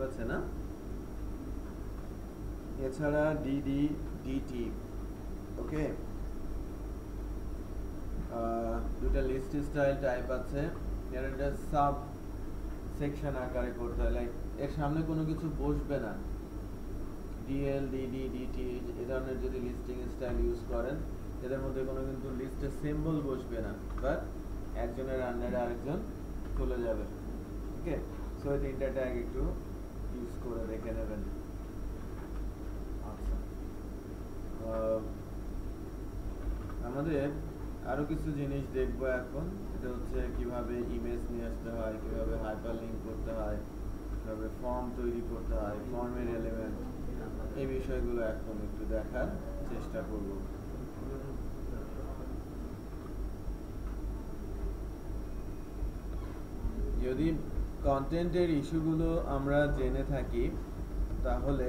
আছে না? এছাড়া ডিডি ডিটি, ওকে, দুটা লিস্ট স্টাইল টাইপ আছে। এর একটা সাব সেকশন আকারে করতে হয়, লাইক এর সামনে কোনো কিছু বসবে না। ডিএল ডিডি ডিটি এই ধরনের যদি লিস্টিং স্টাইল ইউজ করেন, এদের মধ্যে কোনো কিন্তু লিস্টের সিম্বল বসবে না, বাট একজনের আন্ডারে আরেকজন চলে যাবে। ওকে, সো এই তিনটা ট্যাগ একটু ইউজ করে দেখে নেবেন। আচ্ছা, আমাদের আরো কিছু জিনিস দেখবো এখন। এটা হচ্ছে কিভাবে ইমেজ নিয়ে আসতে হয়, কিভাবে হাইপারলিংক করতে হয়, কিভাবে ফর্ম তৈরি করতে হয়, ফর্মের এলিমেন্ট, এই বিষয়গুলো এখন একটু দেখার চেষ্টা করব। যদি কন্টেন্টের ইস্যুগুলো আমরা জেনে থাকি তাহলে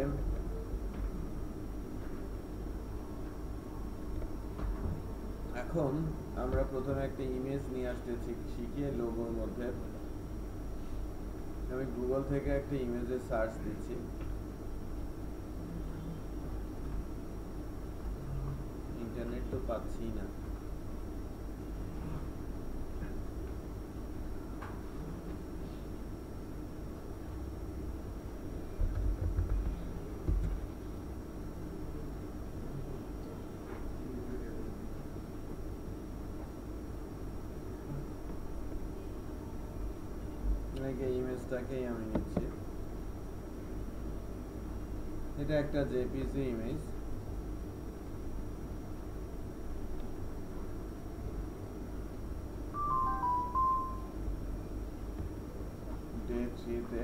এখন আমরা প্রথমে একটা ইমেজ নিয়ে আসতে শিখিয়ে লোগোর মধ্যে আমি গুগল থেকে একটা ইমেজের সার্চ দিচ্ছি। ইন্টারনেট তো পাচ্ছি না। ইমেজটাকেই আমি নিচ্ছি। এটা একটা জেপিজি ইমেজ। ডে 3 তে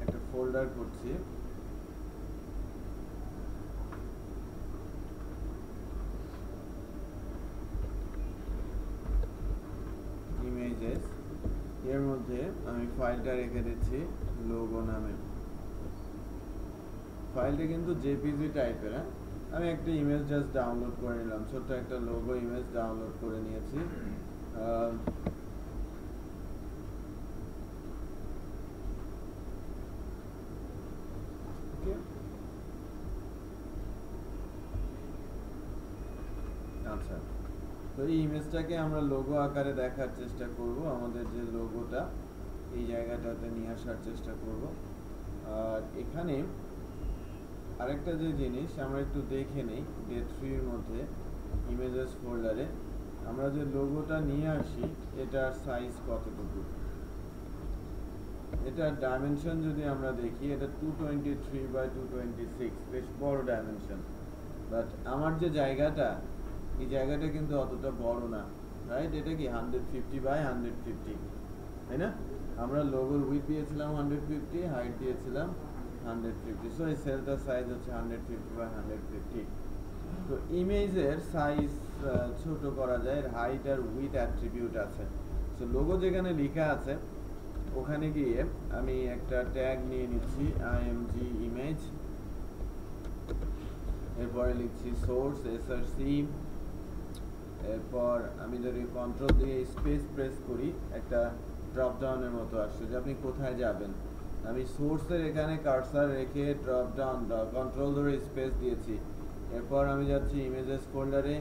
একটা ফোল্ডার করছি। ইমেজেস, এর মধ্যে আমি ফাইলটা রেখে দিচ্ছি লোগো নামে। ফাইলটা কিন্তু জেপিজি টাইপের। আমি একটা ইমেজ জাস্ট ডাউনলোড করে নিলাম, ছোট্ট একটা লোগো ইমেজ ডাউনলোড করে নিয়েছি। আচ্ছা, তো এই ইমেজটাকে আমরা লোগো আকারে দেখার চেষ্টা করব। আমাদের যে লোগোটা এই জায়গাটাতে নিয়ে আসার চেষ্টা করব। আর এখানে আরেকটা যে জিনিস আমরা একটু দেখে নেই, ডে 3 এর মধ্যে ইমেজেস ফোল্ডারে আমরা যে লোগোটা নিয়ে আসি এটার সাইজ কতটুকু। এটার ডাইমেনশন যদি আমরা দেখি, এটা 223 বাই 226, বেশ বড় ডাইমেনশন। বাট আমার যে জায়গাটা, এই জায়গাটা কিন্তু অতটা বড় না, রাইট? এটা কি 150 বাই 150, তাই না? আমরা লোগোর উইডথ দিয়েছিলাম 150, হাইট দিয়েছিলাম 150, সো এই সেলটার সাইজ হচ্ছে 150 বাই 150। তো ইমেজের সাইজ ছোট করা যায়, এর হাইট আর উইডথ অ্যাট্রিবিউট আছে। সো লোগো যেখানে লেখা আছে ওখানে গিয়ে আমি একটা ট্যাগ নিয়ে নিচ্ছি img ইমেজ, এরপরে লিখছি সোর্স src, এরপর আমি যদি কন্ট্রোল দিয়ে স্পেস প্রেস করি একটা ড্রপ ডাউনের মতো আসছে যে আপনি কোথায় যাবেন। আমি সোর্সের এখানে কার্সার রেখে ড্রপ ডাউন কন্ট্রোল ধরে স্পেস দিয়েছি। এরপর আমি যাচ্ছি ইমেজেস ফোল্ডারে,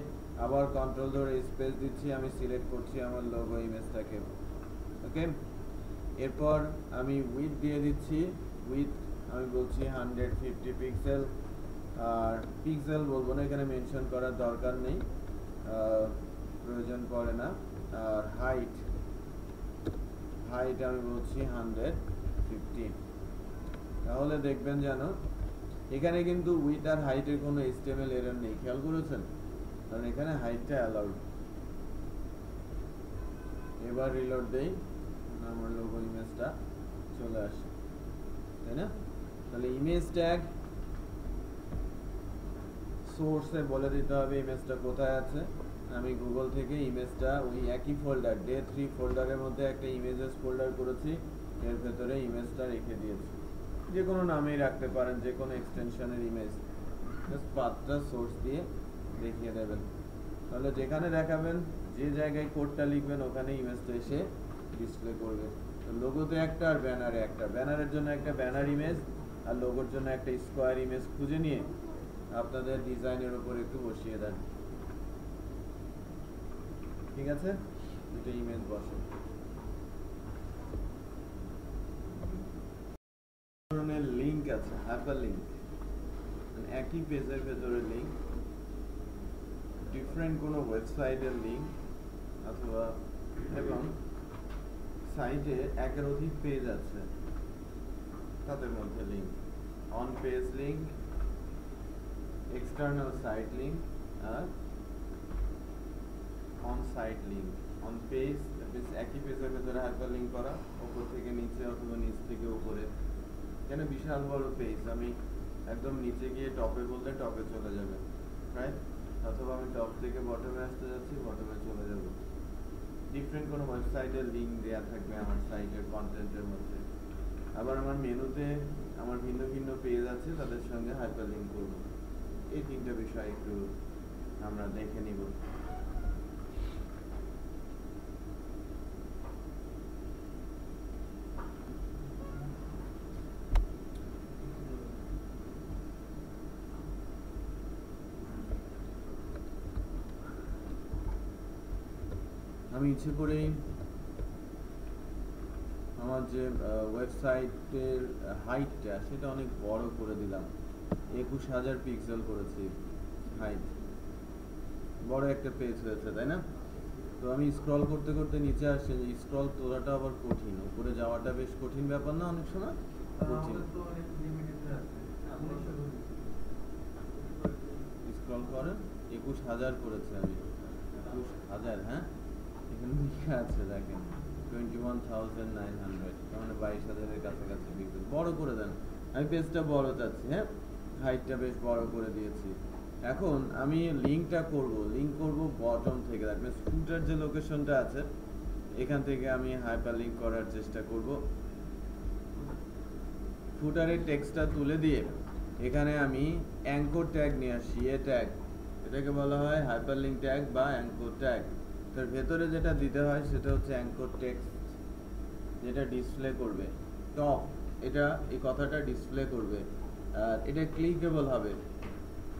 আবার কন্ট্রোল ধরে স্পেস দিচ্ছি, আমি সিলেক্ট করছি আমার লোগো ইমেজটাকে। ওকে, এরপর আমি উইডথ দিয়ে দিচ্ছি। উইডথ আমি বলছি 150 পিক্সেল, আর পিক্সেল বলবো না, এখানে মেনশন করার দরকার নেই, প্রয়োজন পড়ে না। আর হাইট আমি বলছি 115। তাহলে দেখবেন যেন এখানে কিন্তু উইডথ আর হাইটের কোনো HTML এরর নেই, খেয়াল করেছেন? কারণ এখানে হাইটটা অ্যালাউড। এবার রিলোড দেই, আমার লোগো ইমেজটা চলে আসে, তাই না? তাহলে ইমেজ ট্যাগ সোর্সে বলে দিতে হবে ইমেজটা কোথায় আছে। আমি গুগল থেকে ইমেজটা ওই একই ফোল্ডার ডে 3 ফোল্ডারের মধ্যে একটা ইমেজেস ফোল্ডার করেছি, এর ভেতরে ইমেজটা রেখে দিয়েছি। যে কোনো নামেই রাখতে পারেন, যে কোনো এক্সটেনশনের ইমেজ, জাস্ট পাথটা সোর্স দিয়ে দেখিয়ে দেবেন। তাহলে যেখানে দেখাবেন, যে জায়গায় কোডটা লিখবেন ওখানে ইমেজটা এসে ডিসপ্লে করবে। তো লোগোতে একটা আর ব্যানারে একটা, ব্যানারের জন্য একটা ব্যানার ইমেজ আর লোগোর জন্য একটা স্কোয়ার ইমেজ খুঁজে নিয়ে আপনাদের ডিজাইনের উপর একটু বসিয়ে দেন। ঠিক আছে, দুটো ইমেজ বসে। ধরনের লিংক আছে, হাইপার লিংক, একই পেজের ভেতরে লিংক, ডিফারেন্ট কোনো ওয়েবসাইটের লিংক অথবা, এবং সাইটে একের অধিক পেজ আছে, তাদের মধ্যে link, on page link, external site link আর on site link. On page একই পেজের ভেতরে হাইপার লিঙ্ক করা, উপর থেকে নিচে অথবা নিচ থেকে উপরে। কেন বিশাল বড় পেজ, আমি একদম নিচে গিয়ে টপে বললে টপে চলে যাবে, রাইট? অথবা আমি টপ থেকে বটমে আসতে যাচ্ছি, বটমে চলে যাব। ডিফারেন্ট কোনো ওয়েবসাইটের লিঙ্ক দেওয়া থাকবে আমার সাইটের কন্টেন্টের মধ্যে। আবার আমার মেনুতে আমার ভিন্ন ভিন্ন পেজ আছে, তাদের সঙ্গে হাইপার লিঙ্ক করবো। এই তিনটা বিষয় একটু আমরা দেখে নিব। আমি ইচ্ছে করেই আমার যে ওয়েবসাইটের হাইটটা সেটা অনেক বড় করে দিলাম, 21,000 পিক্সেল করেছি হাইট। বড় একটা পেজ হয়েছে, তাই না? তো আমি স্ক্রল করতে করতে নিচে আসছে, স্ক্রল তোলাটা আবার কঠিন, উপরে যাওয়াটা বেশ কঠিন ব্যাপার না? অনেক সময় কঠিন। স্ক্রল করেন, 21,000 করেছি আমি, 21,000। হ্যাঁ, এখানে লেখা আছে দেখেন 21,900, মানে 22,000-এর কাছাকাছি পিক্সেল। বড় করে দেন, আমি পেজটা বড় চাচ্ছি। হ্যাঁ, হাইটটা বেশ বড় করে দিয়েছি। এখন আমি লিঙ্কটা করব, লিঙ্ক করব বটম থেকে। দেখবেন ফুটার যে লোকেশনটা আছে এখান থেকে আমি হাইপার লিঙ্ক করার চেষ্টা করব। ফুটারের টেক্সটটা তুলে দিয়ে এখানে আমি অ্যাঙ্কর ট্যাগ নিয়ে আসি, এ ট্যাগ, এটাকে বলা হয় হাইপার লিঙ্ক ট্যাগ বা অ্যাঙ্কর ট্যাগ। তার ভেতরে যেটা দিতে হয় সেটা হচ্ছে অ্যাঙ্কর টেক্সট, যেটা ডিসপ্লে করবে টপ, এটা এই কথাটা ডিসপ্লে করবে। আর এটা ক্লিকেবল হবে,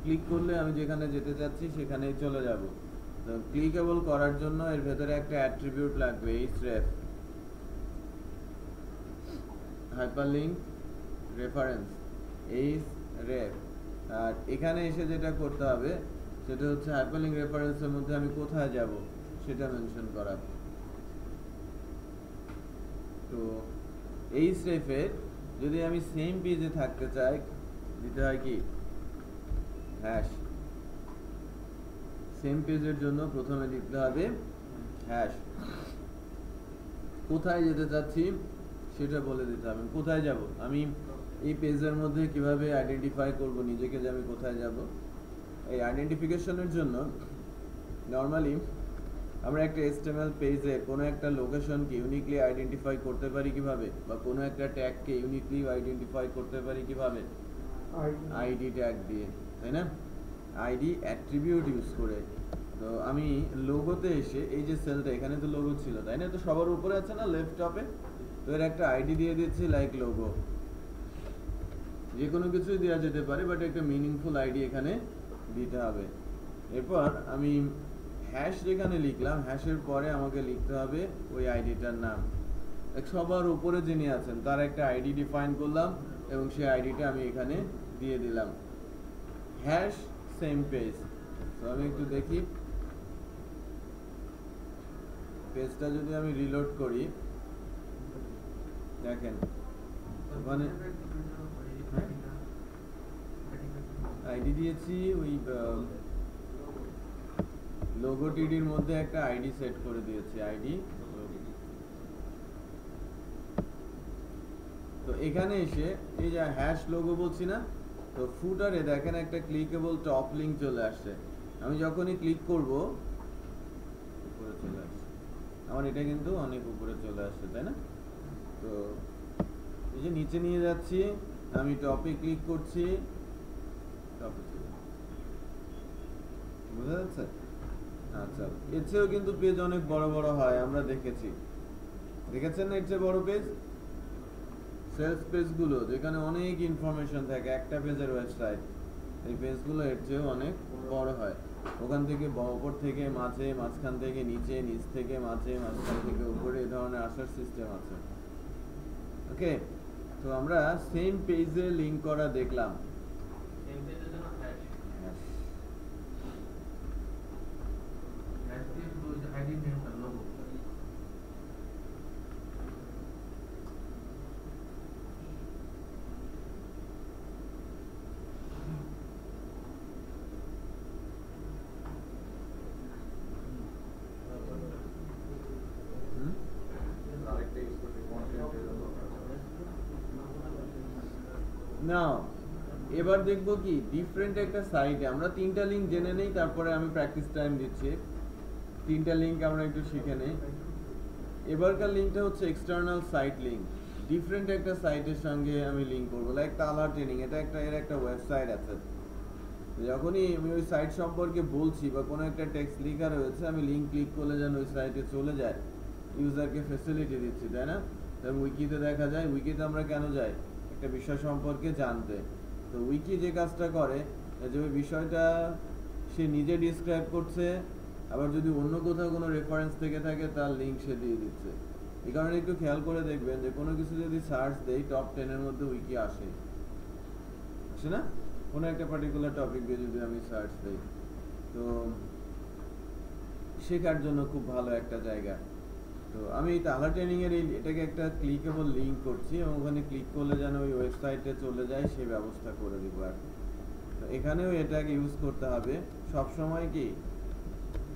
ক্লিক করলে আমি যেখানে যেতে চাচ্ছি সেখানেই চলে যাব। তো ক্লিকেবল করার জন্য এর ভেতরে একটা অ্যাট্রিবিউট লাগবে, href, হাইপারলিংক রেফারেন্স, href। আর এখানে এসে যেটা করতে হবে সেটা হচ্ছে হাইপারলিংক রেফারেন্সের মধ্যে আমি কোথায় যাব সেটা মেনশন করা। তো href এর যদি আমি সেম পেজে থাকতে চাই দিতে হয় কি হ্যাশ। সেম পেজের জন্য প্রথমে দিতে হবে হ্যাশ। কোথায় যেতে চাচ্ছি সেটা বলে দিতে হবে, কোথায় যাব আমি এই পেজের মধ্যে কিভাবে আইডেন্টিফাই করব নিজেকে যে আমি কোথায় যাব। এই আইডেন্টিফিকেশনের জন্য নর্মালি আমরা একটা HTML পেজে কোনো একটা লোকেশনকে ইউনিকলি আইডেন্টিফাই করতে পারি কিভাবে, বা কোনো একটা ট্যাগকে ইউনিকলি আইডেন্টিফাই করতে পারি কিভাবে, আইডি ট্যাগ দিয়ে, তাই না? আইডি অ্যাট্রিবিউট ইউজ করে। তো আমি লোগোতে এসে এই যে সেলটা, এখানে তো লোগো ছিল, তাই না? তো সবার উপরে আছে না লেফট টপে, তো এর একটা আইডি দিয়ে দিচ্ছি লাইক লোগো। যে কোনো কিছুই দেওয়া যেতে পারে, বাট একটা মিনিংফুল আইডি এখানে দিতে হবে। এরপর আমি হ্যাশ যেখানে লিখলাম, হ্যাশের পরে আমাকে লিখতে হবে ওই আইডিটার নাম। সবার উপরে যিনি আছেন তার একটা আইডি ডিফাইন করলাম এবং সেই আইডিটা আমি এখানে দিয়ে দিলাম। Hash same page. তো আমি একটু দেখি পেজটা যদি আমি রিলোড করি, দেখেন ওখানে আইডি দিয়েছি, ওই লোগো টিডির মধ্যে একটা আইডি সেট করে দিয়েছি, আইডি। তো এখানে এসে এই যে হ্যাশ লোগো বলছি না, তো ফুটারে দেখেন একটা ক্লিকেবল টপ লিঙ্ক চলে আসছে। আমি যখনই ক্লিক করব উপরে চলে আসছে, আমার এটা কিন্তু অনেক উপরে চলে আসছে, তাই না? তো এই যে নিচে নিয়ে যাচ্ছি, আমি টপে ক্লিক করছি, টপে চলে বোঝা যাচ্ছে? আচ্ছা, এর চেয়েও কিন্তু পেজ অনেক বড় বড় হয়, আমরা দেখেছেন না এর চেয়ে বড় পেজ? সেলস পেজগুলো যেখানে অনেক ইনফরমেশন থাকে, একটা পেজের ওয়েবসাইট, এই পেজগুলো এর চেয়েও অনেক বড় হয়। ওখান থেকে উপর থেকে মাঝে, মাঝখান থেকে নিচে, নিচ থেকে মাঝে, মাঝখান থেকে উপরে, এই ধরনের আসার সিস্টেম আছে। ওকে, তো আমরা সেম পেজে লিংক করা দেখলাম। না, এবার দেখবো কি ডিফারেন্ট একটা সাইটে আমরা তিনটা লিঙ্ক জেনে নেই, তারপরে আমি প্র্যাকটিস টাইম দিচ্ছি। তিনটা লিঙ্ক আমরা একটু শিখে নেই। এবারকার লিঙ্কটা হচ্ছে এক্সটার্নাল সাইট লিঙ্ক। ডিফারেন্ট একটা সাইটের সঙ্গে আমি লিঙ্ক করবো, লাইক তালহা ট্রেনিং, এটা এর একটা ওয়েবসাইট আছে। যখনই আমি ওই সাইট সম্পর্কে বলছি বা কোনো একটা টেক্সট লেখা রয়েছে, আমি লিঙ্ক ক্লিক করলে যেন ওই সাইটে চলে যায়, ইউজারকে ফ্যাসিলিটি দিচ্ছি, তাই না? তাই উইকিতে দেখা যায়, উইকিতে আমরা কেন যাই? একটা বিষয় সম্পর্কে জানতে। তো উইকি যে কাজটা করে, যে ওই বিষয়টা সে নিজে ডিসক্রাইব করছে, আবার যদি অন্য কোথাও কোনো রেফারেন্স থেকে থাকে তার লিঙ্ক সে দিয়ে দিচ্ছে। এই কারণে একটু খেয়াল করে দেখবেন যে কোনো কিছু যদি সার্চ দেই টপ 10 এর মধ্যে উইকি আসে না? কোনো একটা পার্টিকুলার টপিক দিয়ে যদি আমি সার্চ দিই, তো শেখার জন্য খুব ভালো একটা জায়গা। তো আমি তালহা ট্রেনিং এর এটাকে একটা ক্লিকেবল লিঙ্ক করছি এবং ওখানে ক্লিক করলে যেন ওই ওয়েবসাইটে চলে যায় সেই ব্যবস্থা করে দিব। আর তো এখানেও এটাকে ইউজ করতে হবে সব সময়, কি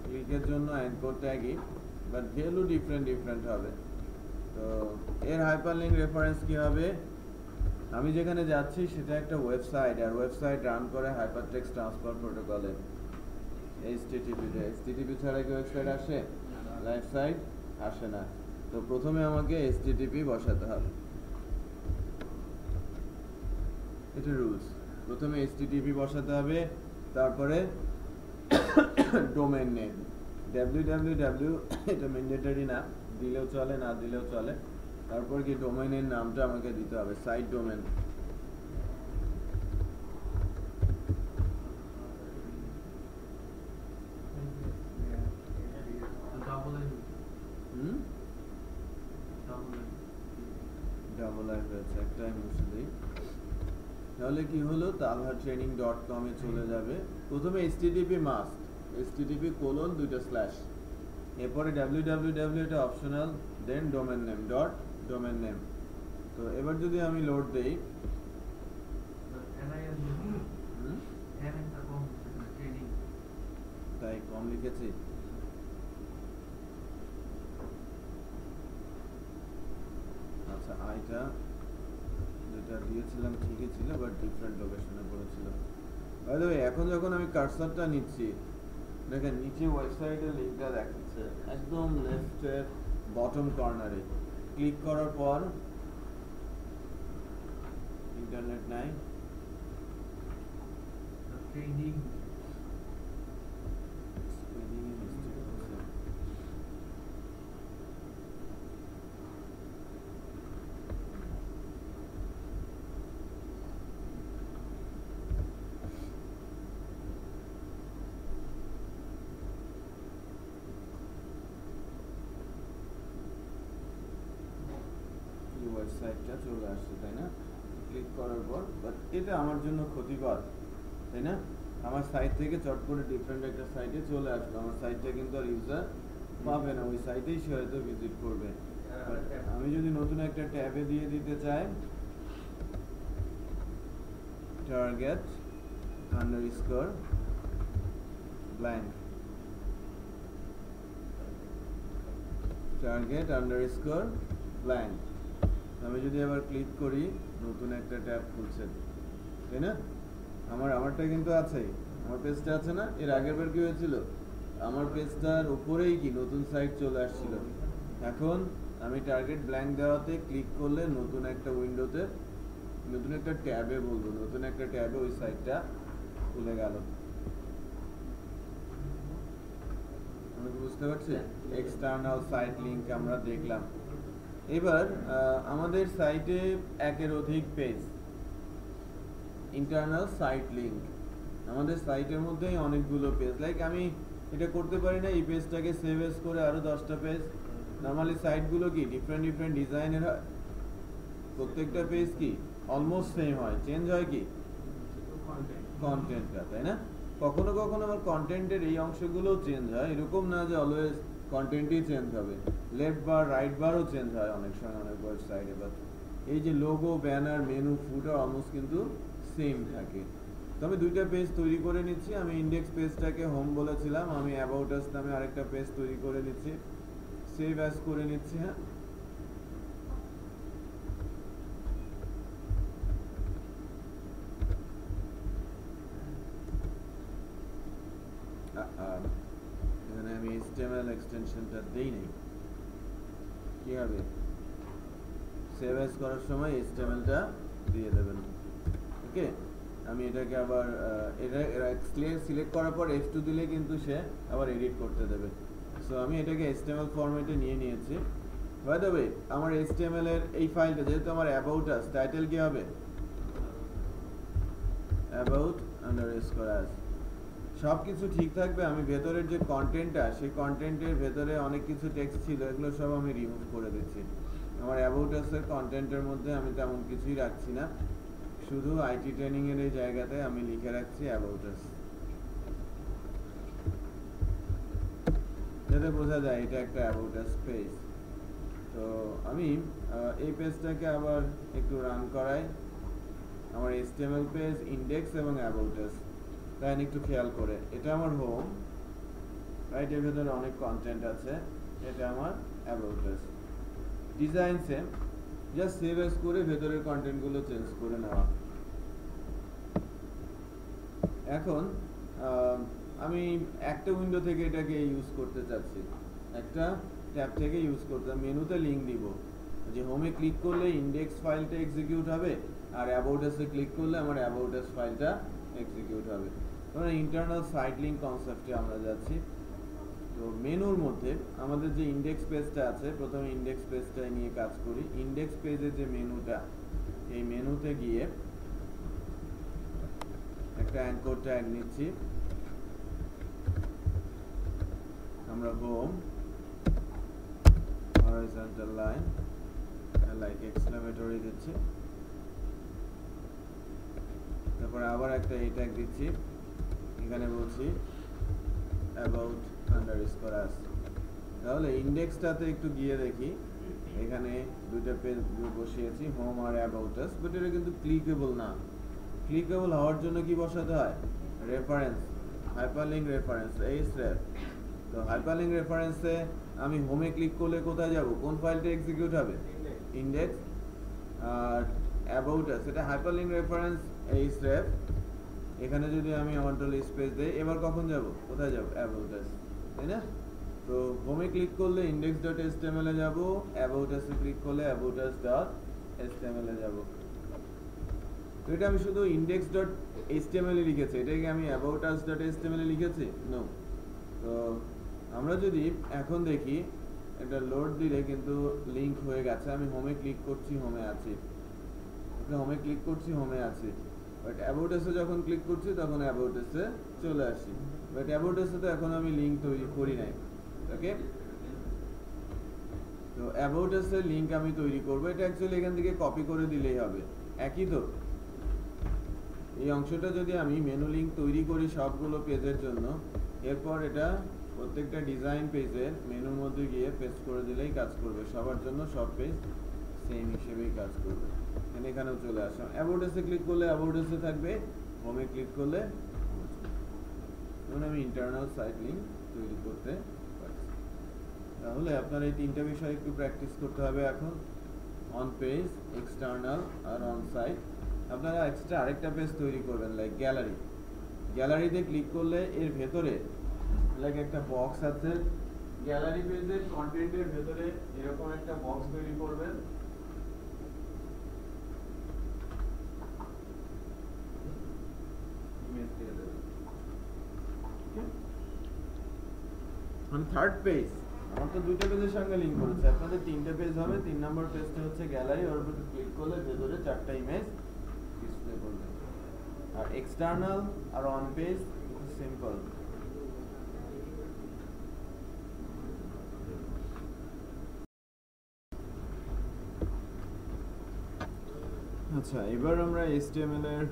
ক্লিকের জন্য অ্যাঙ্কর ট্যাগই, বাট ভ্যালু ডিফারেন্ট হবে। তো এর হাইপারলিঙ্ক রেফারেন্স কি হবে? আমি যেখানে যাচ্ছি সেটা একটা ওয়েবসাইট, আর ওয়েবসাইট রান করে হাইপারটেক্সট ট্রান্সফার প্রোটোকলে, HTTP ছাড়া কি ওয়েবসাইট আসে? লাইভ সাইট আসে না। তো প্রথমে আমাকে HTTP বসাতে হবে, এটা রুলস। প্রথমে HTTP বসাতে হবে, তারপরে ডোমেইন নেম www, এটা ম্যান্ডেটরি না, দিলেও চলে না দিলেও চলে। তারপর কি ডোমেইনের নামটা আমাকে দিতে হবে, সাইট ডোমেইন। ডাবল আই হয়েছে, একটাই মুছে দিই। তাহলে কি হলো, talhatraining.com এ চলে যাবে। প্রথমে HTTP মাস্ট, HTTP কোলন 2টা স্ল্যাশ, এরপরে www এটা optional, then domain name dot domain name. তো এবার যদি আমি লোড দেই, তাই কম লিখেছি। আচ্ছা, আইটা যেটা দিয়েছিলাম ঠিকই ছিল, বাট ডিফারেন্ট লোকেশনে পড়েছিল। বাই দ্য ওয়ে, এখন যখন আমি কার্সারটা নিচ্ছি, দেখেন নিচে ওয়েবসাইটের লিঙ্কটা দেখাচ্ছে একদম লেফটের বটম কর্নারে। ক্লিক করার পর ইন্টারনেট নাই, ট্রেনিং ওয়েবসাইটটা চলে আসছে, তাই না? ক্লিক করার পর, বাট এটা আমার জন্য ক্ষতিকর, তাই না? আমার সাইট থেকে চট করে ডিফারেন্ট একটা সাইটে চলে আসলো, আমার সাইটটা কিন্তু আর ইউজার পাবে না, ওই সাইটেই সে হয়তো ভিজিট করবে। আমি যদি নতুন একটা ট্যাবে দিয়ে দিতে চাই, target underscore blank, target underscore blank, আমি যদি আবার ক্লিক করি, নতুন একটা ট্যাব খুলছে, তাই না? আমারটা কিন্তু আছেই, আমার পেজটা আছে না? এর আগের বার কি হয়েছিল, আমার পেজটার উপরেই কি নতুন সাইট চলে আসছিল। এখন আমি টার্গেট ব্ল্যাঙ্ক দেওয়াতে ক্লিক করলে নতুন একটা উইন্ডোতে, নতুন একটা ট্যাবে বলবো, নতুন একটা ট্যাবে ওই সাইটটা খুলে গেল। বুঝতে পারছি? এক্সটার্নাল সাইট লিঙ্ক আমরা দেখলাম। এবার আমাদের সাইটে একের অধিক পেজ, ইন্টারনাল সাইট লিঙ্ক। আমাদের সাইটের মধ্যেই অনেকগুলো পেজ, লাইক আমি এটা করতে পারি না এই পেজটাকে সেভ এস করে আরো 10টা পেজ। নরমালি সাইটগুলো কি ডিফারেন্ট ডিজাইনের হয়, প্রত্যেকটা পেজ কি অলমোস্ট সেম হয়, চেঞ্জ হয় কি কন্টেন্টটা, তাই না? কখনো কখনো আমার কন্টেন্টের এই অংশগুলোও চেঞ্জ হয়, এরকম না যে অলওয়েজ কন্টেন্টই চেঞ্জ হবে, লেফট বার রাইট বারও চেঞ্জ হয় অনেক সময় অনেক ওয়েবসাইটে, বাট এই যে লোগো, ব্যানার, মেনু, ফুটার অলমোস্ট কিন্তু সেম থাকে। তো আমি 2টা পেজ তৈরি করে নিচ্ছি। আমি ইন্ডেক্স পেজটাকে হোম বলেছিলাম, আমি অ্যাবাউট আস নামে আরেকটা পেজ তৈরি করে নিচ্ছি, সেভ অ্যাজ করে নিচ্ছি। হ্যাঁ, HTML এক্সটেনশনটা দেই নাই, কি হবে, সেভ অ্যাজ করার সময় HTML-টা দিয়ে দেবেন। ওকে, আমি এটাকে আবার এটা সিলেক্ট করার পর F2 দিলে কিন্তু সে আবার এডিট করতে দেবে। সো আমি এটাকে HTML ফরম্যাটে নিয়ে নিয়েছি। বাই দ্য ওয়ে, আমার HTML এর এই ফাইলটা যেহেতু আমার অ্যাবাউট আস, টাইটেল কি হবে, অ্যাবাউট আন্ডারস্কোর আস, সব কিছু ঠিক থাকবে। আমি ভেতরের যে কন্টেন্টটা, সেই কন্টেন্টের ভেতরে অনেক কিছু টেক্সট ছিল, এগুলো সব আমি রিমুভ করে দিচ্ছি। আমার অ্যাবাউট আস-এর কন্টেন্টের মধ্যে আমি তেমন কিছুই রাখছি না, শুধু আইটি ট্রেনিং এর এই জায়গাতে আমি লিখে রাখছি অ্যাবাউট আস, যাতে বোঝা যায় এটা একটা অ্যাবাউট আস পেজ। তো আমি এই পেজটাকে আবার একটু রান করাই। আমার HTML পেজ, ইন্ডেক্স এবং অ্যাবাউট আস, তাই একটু খেয়াল করে, এটা আমার হোম, রাইট, এর ভেতরে অনেক কন্টেন্ট আছে, এটা আমার about us. Design same, just save as করে ভেতরের কন্টেন্টগুলো চেঞ্জ করে নেওয়া। এখন আমি একটা উইন্ডো থেকে এটাকে ইউজ করতে চাচ্ছি, একটা ট্যাব থেকে ইউজ করতে, মেনুতে লিঙ্ক দিব, যে হোমে ক্লিক করলে ইন্ডেক্স ফাইলটা এক্সিকিউট হবে, আর অ্যাবাউট আস-এ ক্লিক করলে আমার অ্যাবাউট আস ফাইলটা এক্সিকিউট হবে। মানে ইন্টারনাল সাইট লিঙ্ক কনসেপ্টে আমরা যাচ্ছি। তো মেনুর মধ্যে আমাদের যে ইন্ডেক্স পেজটা আছে, প্রথমে ইন্ডেক্স পেজটা নিয়ে কাজ করি। ইন্ডেক্স পেজের যে মেনুটা, এই মেনুতে গিয়ে একটা অ্যাঙ্কর ট্যাগ নিচ্ছি, আমরা home, horizontal line, like exclamatory দিচ্ছি, তারপরে আবার একটা এই ট্যাগ দিচ্ছি, এখানে বলছি অ্যাবাউট আন্ডারস্কোর আস। তাহলে ইন্ডেক্সটাতে একটু গিয়ে দেখি, এখানে দুইটা পেজ বসিয়েছি, হোম আর অ্যাবাউট আস, বাট এটা কিন্তু ক্লিকেবল না। ক্লিকেবল হওয়ার জন্য কি বসাতে হয়, রেফারেন্স, হাইপারলিঙ্ক রেফারেন্স, href। তো হাইপারলিঙ্ক রেফারেন্সে আমি হোমে ক্লিক করলে কোথায় যাব, কোন ফাইলটা এক্সিকিউট হবে, ইন্ডেক্স। আর অ্যাবাউট আস, এটা হাইপারলিঙ্ক রেফারেন্স href। এখানে যদি আমি কন্ট্রোল স্পেস দেই, এবার কখন যাব, কোথায় যাব, অ্যাবাউট আস, তাই না? তো হোমে ক্লিক করলে index.html এ যাব, অ্যাবাউট আস এ ক্লিক করলে aboutus.html এ যাব। তো এটা আমি শুধু index.html এ লিখেছি, এটা কি আমি aboutus.html এ লিখেছি, নো। তো আমরা যদি এখন দেখি, এটা লোড দিলে কিন্তু লিংক হয়ে গেছে, আমি হোমে ক্লিক করছি, হোমে আছি, হোমে ক্লিক করছি, হোমে আছি, বাট অ্যাবাউট আস-এ যখন ক্লিক করছি তখন অ্যাবাউট আস-এ চলে আসি, বাট অ্যাবাউট আস-এ তো এখন আমি লিংক তৈরি করি নাই। ওকে, তো অ্যাবাউট আস-এর লিংক আমি তৈরি করব, এটা অ্যাকচুয়ালি এখান থেকে কপি করে দিলেই হবে, একই তো। এই অংশটা যদি আমি মেনু লিংক তৈরি করি সবগুলো পেজের জন্য, এরপর এটা প্রত্যেকটা ডিজাইন পেজের মেনুর মধ্যে গিয়ে পেস্ট করে দিলেই কাজ করবে, সবার জন্য সব পেজ সেম হিসেবেই কাজ করবে। এখানেও চলে আসলাম, অ্যাবাউট আস-এ ক্লিক করলে অ্যাবাউট আস-এ থাকবে, হোমে ক্লিক করলে, আমি ইন্টারনাল সাইট লিংক তৈরি করতে পারছি। তাহলে আপনার এই তিনটা বিষয় একটু প্র্যাকটিস করতে হবে এখন, অন পেজ, এক্সটার্নাল আর অন সাইট। আপনারা এক্সট্রা আরেকটা পেজ তৈরি করবেন, লাইক গ্যালারি। গ্যালারিতে ক্লিক করলে এর ভেতরে লাইক একটা বক্স আছে, গ্যালারি পেজের কন্টেন্টের ভেতরে এরকম একটা বক্স তৈরি করবেন, ইমেজ দিয়ে দেবেন। মানে থার্ড পেজ, আমার তো দুইটা পেজের সঙ্গে লিংক করেছে, আপনাদের তিনটে পেজ হবে। 3 নম্বর পেজটা হচ্ছে গ্যালারি, ওর উপর ক্লিক করলে ভেতরে 4টা ইমেজ ডিসপ্লে করবে। আর এক্সটার্নাল আর অন পেজ সিম্পল। আচ্ছা, এবার আমরা HTML এর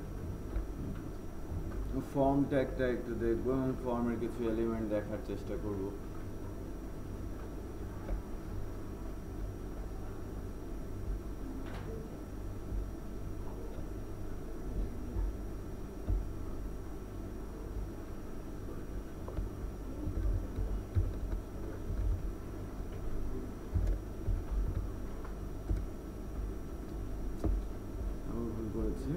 ফর্ম ট্যাগটা একটু দেখবো এবং ফর্মের কিছু এলিমেন্ট দেখার চেষ্টা করব। আমি ভুল করেছি,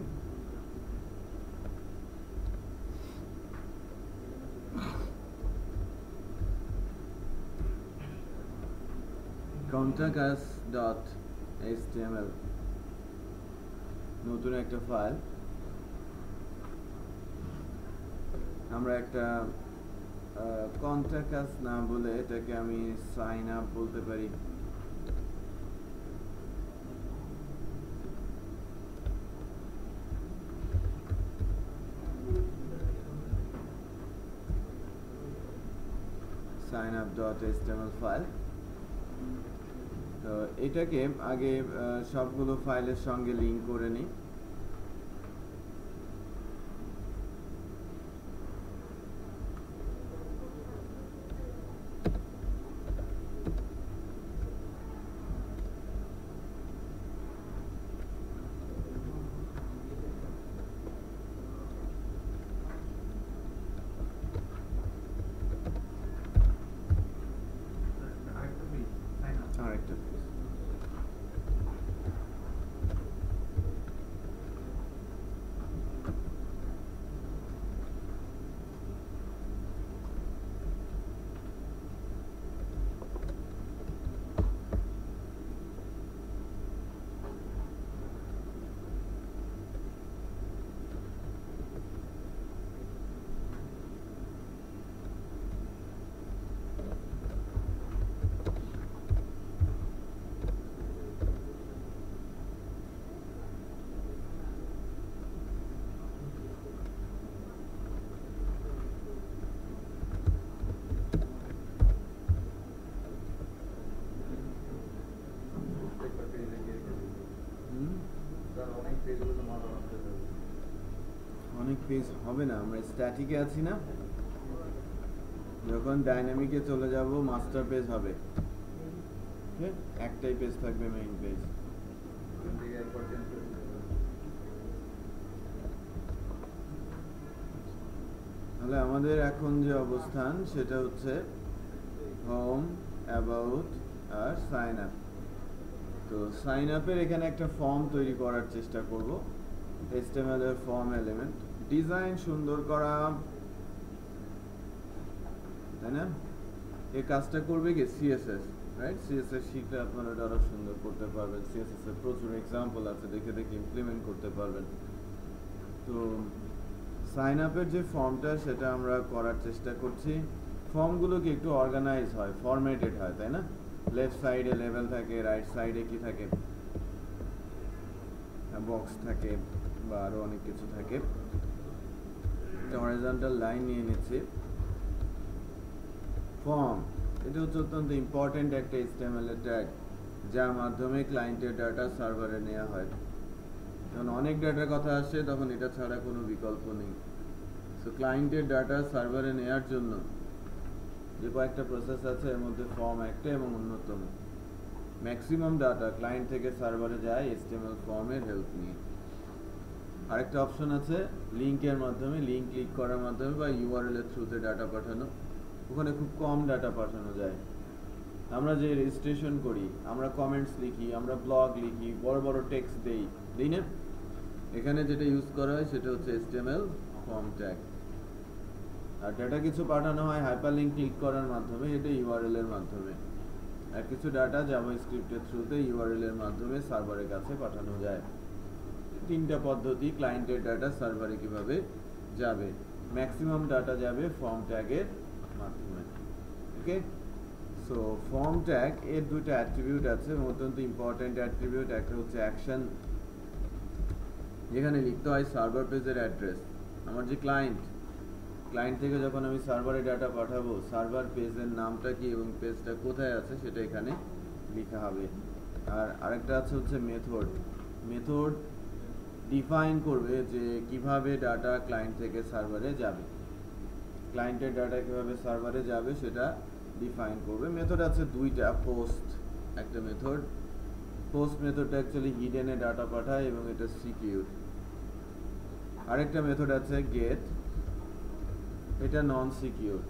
contactus.html নতুন একটা ফাইল আমরা একটা contactus না বলে এটাকে আমি sign up বলতে পারি signup.html ফাইল তো এটাকে আগে সবগুলো ফাইলের সঙ্গে লিংক করে নিই আরেকটা অনেক পেজ হবে না আমরা স্ট্যাটিকে আছি না যখন ডাইনামিকে চলে যাব মাস্টার পেজ হবে একটাই পেজ থাকবে মেইন পেজ তাহলে আমাদের এখন যে অবস্থান সেটা হচ্ছে হোম অ্যাবাউট আর সাইন আপ তো সাইন আপের এখানে একটা ফর্ম তৈরি করার চেষ্টা করব HTML এর ফর্ম এলিমেন্ট ডিজাইন সুন্দর করা তাই না এই কাজটা করবে কি CSS রাইট CSS শিখলে আপনারা আরো সুন্দর করতে পারবেন CSS এর প্রচুর एग्जांपल আছে দেখে দেখে ইমপ্লিমেন্ট করতে পারবেন তো সাইন আপের যে ফর্মটা সেটা আমরা করার চেষ্টা করছি ফর্মগুলো কি একটু অর্গানাইজ হয় ফরম্যাটেড হয় তাই না লেফট সাইডে লেভেল থাকে রাইট সাইডে কি থাকে বক্স থাকে বা আরো অনেক কিছু থাকে একটা হরিজন্টাল লাইন নিয়ে নিচ্ছি ফর্ম এটা হচ্ছে অত্যন্ত ইম্পর্টেন্ট একটা HTML এর ট্যাগ যার মাধ্যমে ক্লায়েন্টের ডাটা সার্ভারে নেওয়া হয় যখন অনেক ডাটার কথা আসে তখন এটা ছাড়া কোনো বিকল্প নেই সো ক্লায়েন্টের ডাটা সার্ভারে নেওয়ার জন্য যে কয়েকটা প্রসেস আছে এর মধ্যে ফর্ম একটা এবং অন্যতম ম্যাক্সিমাম ডাটা ক্লায়েন্ট থেকে সার্ভারে যায় HTML ফর্মের হেল্প নিয়ে আরেকটা অপশন আছে লিংকের মাধ্যমে লিংক ক্লিক করার মাধ্যমে বা URL এর থ্রুতে ডাটা পাঠানো ওখানে খুব কম ডাটা পাঠানো যায় আমরা যে রেজিস্ট্রেশন করি আমরা কমেন্টস লিখি আমরা ব্লগ লিখি বড় বড় টেক্সট দেই না এখানে যেটা ইউজ করা হয় সেটা হচ্ছে HTML ফর্ম ট্যাগ আর ডাটা কিছু পাঠানো হয় হাইপারলিংক ক্লিক করার মাধ্যমে এটা URL এর মাধ্যমে আর কিছু ডাটা জাভাস্ক্রিপ্ট এর থ্রুতে URL এর মাধ্যমে সার্ভারের কাছে পাঠানো যায় তিনটা পদ্ধতি ক্লায়েন্টের ডাটা সার্ভারে কিভাবে যাবে ম্যাক্সিমাম ডাটা যাবে ফর্ম ট্যাগের মাধ্যমে ওকে সো ফর্ম ট্যাগ এর দুটো অ্যাট্রিবিউট আছে অত্যন্ত ইম্পর্টেন্ট অ্যাট্রিবিউট একটা হচ্ছে অ্যাকশন যেখানে লিখতে হয় সার্ভার পেজের অ্যাড্রেস আমার যে ক্লায়েন্ট থেকে যখন আমি সার্ভারে ডাটা পাঠাবো সার্ভার পেজের নামটা কি এবং পেজটা কোথায় আছে সেটা এখানে লেখা হবে আর আরেকটা আছে হচ্ছে মেথড ডিফাইন করবে যে কিভাবে ডাটা ক্লায়েন্ট থেকে সার্ভারে যাবে ক্লায়েন্টের ডাটা কিভাবে সার্ভারে যাবে সেটা ডিফাইন করবে মেথড আছে দুইটা পোস্ট একটা মেথড পোস্ট মেথডটা অ্যাকচুয়ালি হিডেনে ডাটা পাঠায় এবং এটা সিকিউর আরেকটা মেথড আছে গেট এটা নন সিকিউর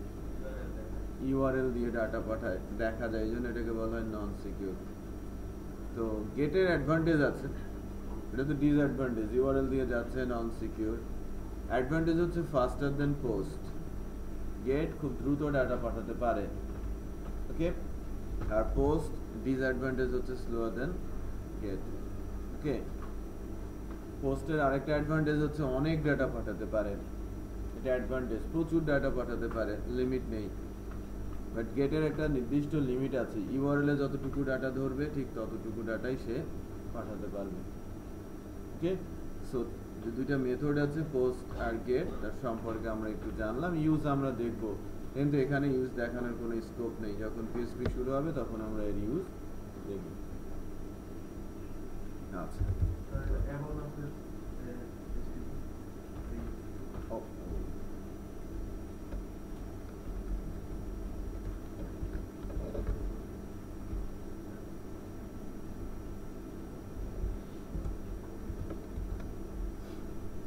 URL দিয়ে ডাটা পাঠায় দেখা যায় এইজন্য এটাকে বলা হয় নন সিকিউর তো গেটের অ্যাডভান্টেজ আছে এটা তো ডিসঅ্যাডভান্টেজ URL দিয়ে যাচ্ছে নন সিকিউর অ্যাডভান্টেজ হচ্ছে ফাস্টার দেন পোস্ট গেট খুব দ্রুত ডাটা পাঠাতে পারে ওকে আর পোস্ট ডিসঅ্যাডভান্টেজ হচ্ছে স্লোয়ার দেন গেট। ওকে, পোস্টের আরেকটা অ্যাডভান্টেজ হচ্ছে অনেক ডাটা পাঠাতে পারে, এটা অ্যাডভান্টেজ, প্রচুর ডাটা পাঠাতে পারে, লিমিট নেই। বাট গেটের একটা নির্দিষ্ট লিমিট আছে, ইউআরএল এ যতটুকু ডাটা ধরবে ঠিক ততটুকু ডাটাই সে পাঠাতে পারবে। ওকে, সো যে দুইটা মেথড আছে পোস্ট আর গেট, তার সম্পর্কে আমরা একটু জানলাম। ইউজ আমরা দেখব, কিন্তু এখানে ইউজ দেখানোর কোনো স্কোপ নেই, যখন পিএসপি শুরু হবে তখন আমরা এর ইউজ দেখব। আচ্ছা,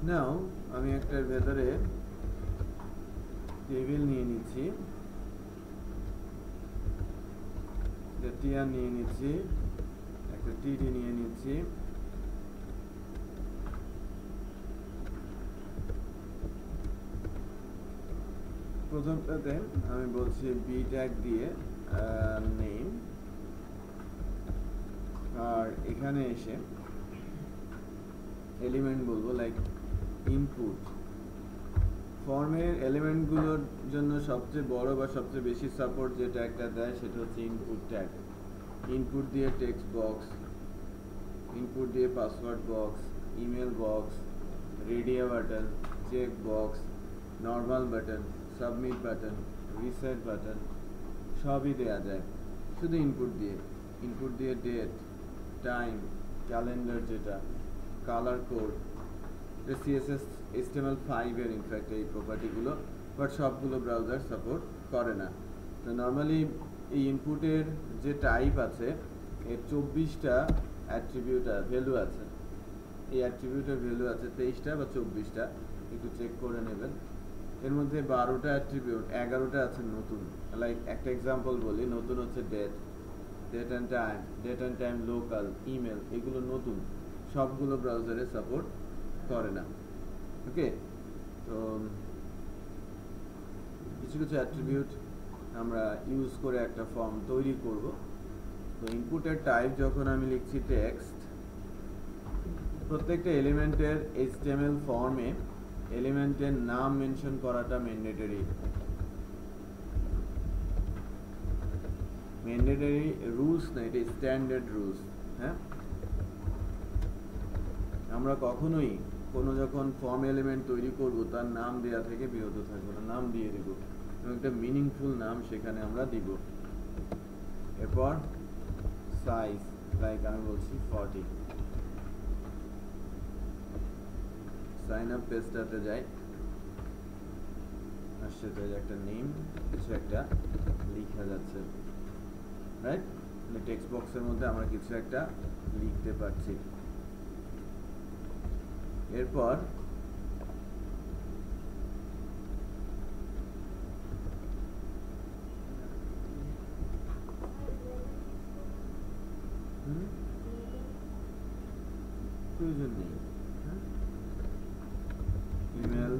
নাও আমি একটার ভেতরে টেবিল নিয়ে নিচ্ছি, টিআর নিয়ে নিচ্ছি, একটা টিডি নিয়ে নিচ্ছি, প্রথমটাতে আমি বলছি বি ট্যাগ দিয়ে নেম, আর এখানে এসে এলিমেন্ট বলবো লাইক ইনপুট। ফর্মের এলিমেন্টগুলোর জন্য সবচেয়ে বড় বা সবচেয়ে বেশি সাপোর্ট যে ট্যাগটা দেয় সেটা হচ্ছে ইনপুট ট্যাগ। ইনপুট দিয়ে টেক্সট বক্স, ইনপুট দিয়ে password box, email box, radio button, check box, normal button, submit button, reset button সবই দেয়া যায় শুধু ইনপুট দিয়ে। ইনপুট দিয়ে ডেট, টাইম, ক্যালেন্ডার, যেটা কালার কোড, সিএসএস HTML5 এর ইনফ্যাক্ট এই প্রপার্টিগুলো, বাট সবগুলো ব্রাউজার সাপোর্ট করে না। তো নর্মালি এই ইনপুটের যে টাইপ আছে এর 24টা অ্যাট্রিবিউট ভ্যালু আছে, এই অ্যাট্রিবিউটের ভ্যালু আছে 23টা বা 24টা, একটু চেক করে নেবেন। এর মধ্যে 12টা অ্যাট্রিবিউট, 11টা আছে নতুন। লাইক একটা এক্সাম্পল বলি, নতুন হচ্ছে date, date and time, local, email, এগুলো নতুন, সবগুলো ব্রাউজারে সাপোর্ট করে না। ওকে, তো কিছু কিছু অ্যাট্রিবিউট আমরা ইউজ করে একটা ফর্ম তৈরি করব। তো ইনপুটের টাইপ যখন আমি লিখছি টেক্সট, প্রত্যেকটা এলিমেন্টের HTML ফর্মে এলিমেন্টের নাম মেনশন করাটা ম্যান্ডেটরি। ম্যান্ডেটরি রুলস না, এটা স্ট্যান্ডার্ড রুলস। হ্যাঁ, আমরা কখনোই কোনো যখন ফর্ম এলিমেন্ট তৈরি করব তার নাম দেয়া থেকে বিরত থাকবো না, নাম দিয়ে দিব এবং একটা মিনিংফুল নাম সেখানে আমরা দিব। এরপর সাইজ, লাইক আমি বলছি 40। সাইন আপ পেজটাতে যাই, আর সেটা একটা নেম, কিছু একটা লেখা যাচ্ছে, রাইট? টেক্সট বক্সের মধ্যে আমরা কিছু একটা লিখতে পারছি। এরপর প্রয়োজন নেই, ইমেল,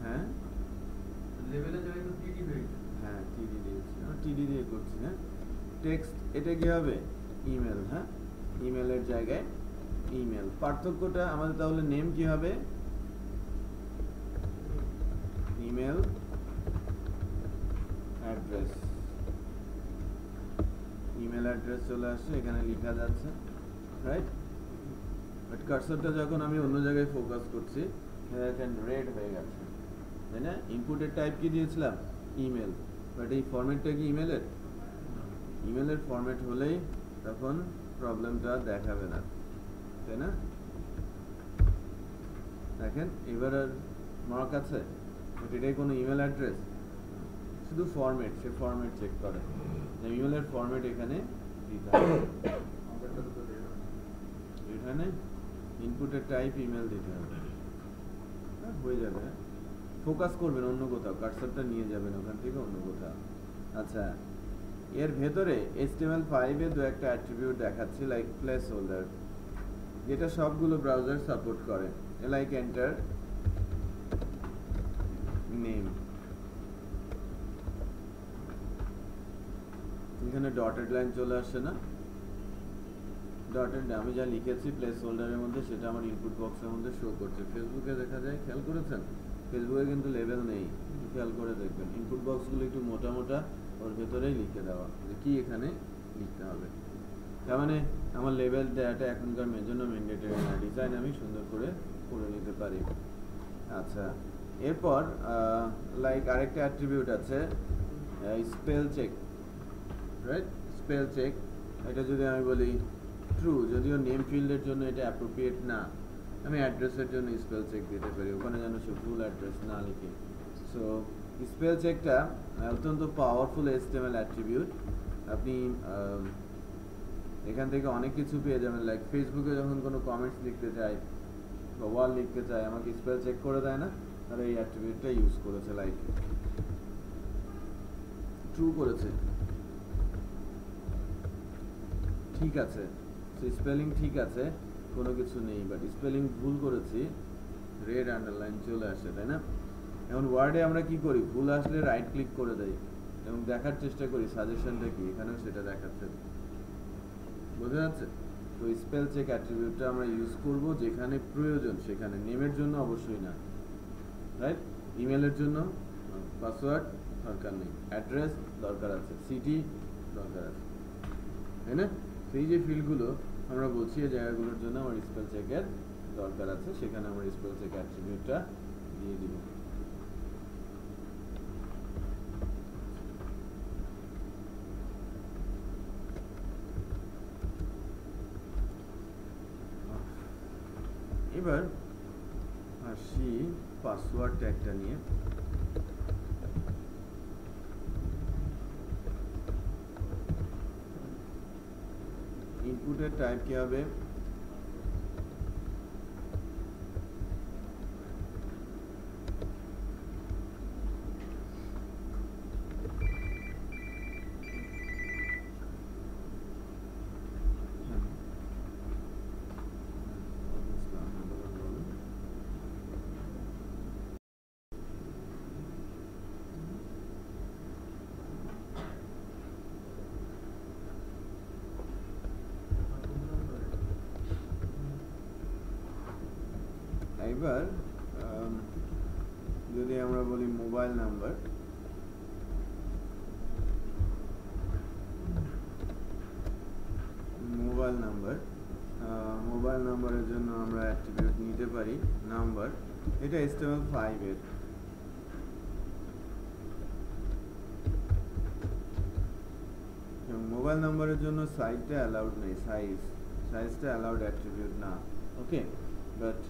হ্যাঁ হ্যাঁ টিডি দিয়েছি, টিডি দিয়ে করছি। হ্যাঁ, টেক্সট, এটা কি হবে ইমেল। হ্যাঁ, ইমেলের জায়গায় ইমেল। পার্থক্যটা আমাদের তাহলে নেম কি হবে, ইমেল অ্যাড্রেস, ইমেল অ্যাড্রেস চলে আসছে, এখানে লেখা যাচ্ছে, রাইট? বাট কার্সরটা যখন আমি অন্য জায়গায় ফোকাস করছি এখন রেড হয়ে গেছে, তাই না? ইনপুটের টাইপ কি দিয়েছিলাম ইমেল, বাট এই ফরম্যাটটা কি ইমেলের? ইমেলের ফরম্যাট হলেই তখন প্রবলেমটা দেখাবে না, তাই না? দেখেন এবার আর মার্ক আছে, বাট এটাই কোনো ইমেল অ্যাড্রেস, শুধু ফরম্যাট, সে ফরম্যাট চেক করে, ইমেলের ফরম্যাট এখানে দিতে হবে। এখানে ইনপুটের টাইপ ইমেল দিতে হবে, হয়ে যাবে। ফোকাস করবেন অন্য কোথাও, কার্সরটা নিয়ে যাবেন ওখান থেকে অন্য কোথাও। আচ্ছা, এর ভেতরে HTML5 এ দু একটা অ্যাট্রিবিউট দেখাচ্ছি, লাইক প্লেস হোল্ডার, যেটা সবগুলো ব্রাউজার সাপোর্ট করে। লাইক এন্টার নেম, এখানে ডটেড লাইন চলে আসছে না, ডটেড আমি যা লিখেছি প্লেস হোল্ডারের মধ্যে সেটা আমার ইনপুট বক্সের মধ্যে শো করছে। ফেসবুকে দেখা যায়, খেয়াল করেছেন ফেসবুকে কিন্তু লেভেল নেই, খেয়াল করে দেখবেন ইনপুট বক্সগুলো একটু মোটা মোটা, ওর ভেতরেই লিখে দেওয়া যে কি এখানে লিখতে হবে। তার মানে আমার লেভেল দেওয়াটা এখনকার জন্য ম্যান্ডেটরি না, ডিজাইন আমি সুন্দর করে নিতে পারি। আচ্ছা, এরপর লাইক আরেকটা অ্যাট্রিবিউট আছে spell check, right? Spell check, এটা যদি আমি বলি ট্রু, যদিও নেম ফিল্ডের জন্য এটা অ্যাপ্রোপ্রিয়েট না, আমি অ্যাড্রেসের জন্য স্পেল চেক দিতে পারি, ওখানে যেন সে ফুল অ্যাড্রেস না লিখে। সো স্পেল চেকটা অত্যন্ত পাওয়ারফুল HTML অ্যাট্রিবিউট। আপনি এখান থেকে অনেক কিছু পেয়ে যাবেন, লাইক ফেসবুকে যখন কোনো কমেন্টস লিখতে চাই বা ওয়াল লিখতে চাই, আমাকে স্পেল চেক করে দেয় না, তারা এই অ্যাট্রিবিউটটা ইউজ করেছে, লাইক ট্রু করেছে, ঠিক আছে, স্পেলিং ঠিক আছে, কোনো কিছু নেই, বাট স্পেলিং ভুল করেছি, রেড আন্ডারলাইন চলে আসে, তাই না? এখন ওয়ার্ডে আমরা কি করি, ভুল আসলে রাইট ক্লিক করে দেই এবং দেখার চেষ্টা করি সাজেশনটা কি, এখানেও সেটা দেখাচ্ছে, বোঝা যাচ্ছে? তো স্পেল চেক অ্যাট্রিবিউটটা আমরা ইউজ করব যেখানে প্রয়োজন, সেখানে নেমের জন্য অবশ্যই না, রাইট? ইমেলের জন্য পাসওয়ার্ড দরকার নেই, অ্যাড্রেস দরকার আছে, সিটি দরকার আছে, তাই না? সেই যে ফিল্ডগুলো আমরা বলছি এই জায়গাগুলোর জন্য আমার স্পেল চেকের দরকার আছে, সেখানে আমার স্পেল চেক অ্যাট্রিবিউটটা দিয়ে দিব। এবার আসি পাসওয়ার্ড ট্যাগটা নিয়ে। ইনপুটের টাইপ কি হবে? এবার যদি আমরা বলি মোবাইল নাম্বার, মোবাইল নাম্বারের জন্য আমরা অ্যাট্রিবিউট নিতে পারি নাম্বার, এটা HTML5 এর। মোবাইল নাম্বারের জন্য সাইজটা অ্যালাউড নেই, সাইজটা অ্যালাউড অ্যাট্রিবিউট না, ওকে? বাট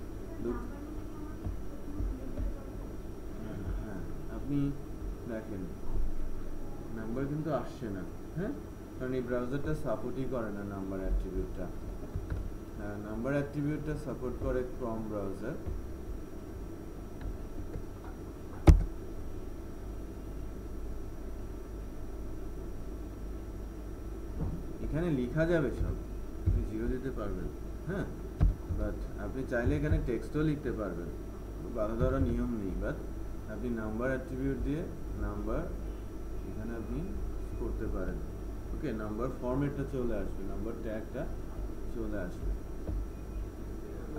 হ্যাঁ, আপনি দেখেন নাম্বার কিন্তু আসছে না, হ্যাঁ, কারণ এই ব্রাউজারটা সাপোর্টই করে না নাম্বার অ্যাট্রিবিউটটা। নাম্বার অ্যাট্রিবিউটটা সাপোর্ট করে ক্রোম ব্রাউজার। এখানে লেখা যাবে সব, আপনি জিরো দিতে পারবেন, হ্যাঁ, বাট আপনি চাইলে এখানে টেক্সটও লিখতে পারবেন, বাধা ধরা নিয়ম নেই, বাট আপনি নাম্বার অ্যাট্রিবিউট দিয়ে নাম্বার এখানে আপনি করতে পারেন, ওকে? নাম্বার ফরম্যাটটা চলে আসবে, নাম্বার ট্যাগটা চলে আসবে।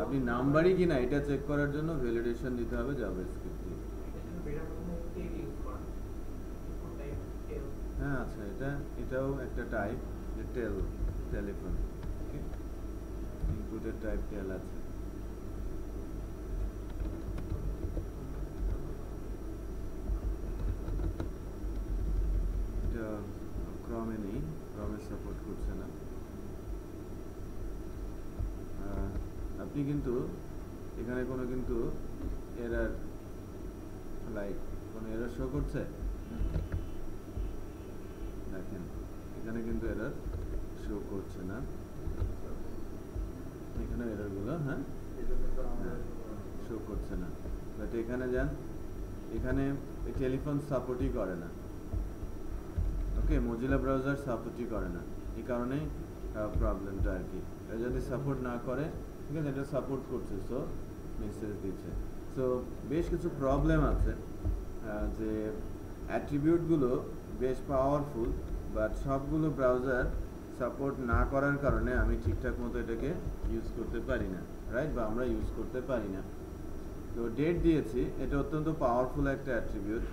আপনি নাম্বারই কিনা এটা চেক করার জন্য ভ্যালিডেশন দিতে হবে জাভাস্ক্রিপ্ট দিয়ে। হ্যাঁ, আচ্ছা, এটাও একটা টাইপ, যে টেলিফোন, ওকে? ইনপুটের টাইপ টেল আছে। এটা ক্রমে নেই, ক্রমে সাপোর্ট করছে না। আপনি কিন্তু এখানে কোনো কিন্তু এরর, লাইক কোনো এরর শো করছে, দেখেন এখানে কিন্তু এরর শো করছে না, এখানে এররগুলো হ্যাঁ শো করছে না, বাট এখানে যান, এখানে এই টেলিফোন সাপোর্টই করে না, ওকে? মজিলা ব্রাউজার সাপোর্টই করে না, এই কারণেই প্রবলেমটা আর কি। যদি সাপোর্ট না করে, ঠিক আছে, এটা সাপোর্ট করছে, সো মেসেজ দিচ্ছে। সো বেশ কিছু প্রবলেম আছে, যে অ্যাট্রিবিউটগুলো বেশ পাওয়ারফুল, বাট সবগুলো ব্রাউজার সাপোর্ট না করার কারণে আমি ঠিকঠাক মতো এটাকে ইউজ করতে পারি না, রাইট? বা আমরা ইউজ করতে পারি না। তো ডেট দিয়েছি, এটা অত্যন্ত পাওয়ারফুল একটা অ্যাট্রিবিউট।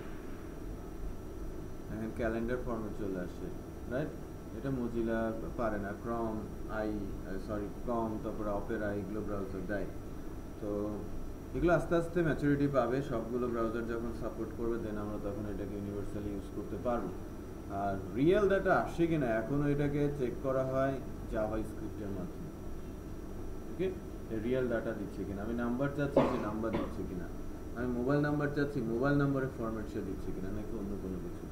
এখন ক্যালেন্ডার ফর্মে চলে আসে, রাইট? এটা মজিলা পারে না, ক্রম তারপরে অপেরা এগুলো ব্রাউজার দেয়। তো এগুলো আস্তে আস্তে ম্যাচুরিটি পাবে, সবগুলো ব্রাউজার যখন সাপোর্ট করবে দেন আমরা তখন এটাকে ইউনিভার্সালি ইউজ করতে পারবো। আর রিয়েল ডাটা আসে কিনা এখনও এটাকে চেক করা হয় জাভা স্ক্রিপ্টের মাধ্যমে। ওকে, রিয়েল ডাটা দিচ্ছে কিনা, আমি নাম্বার চাচ্ছি যে নাম্বার দিচ্ছে কিনা, আমি মোবাইল নাম্বার চাচ্ছি মোবাইল নাম্বারের ফরম্যাট সে দিচ্ছে কিনা, নাকি অন্য কোনো কিছু,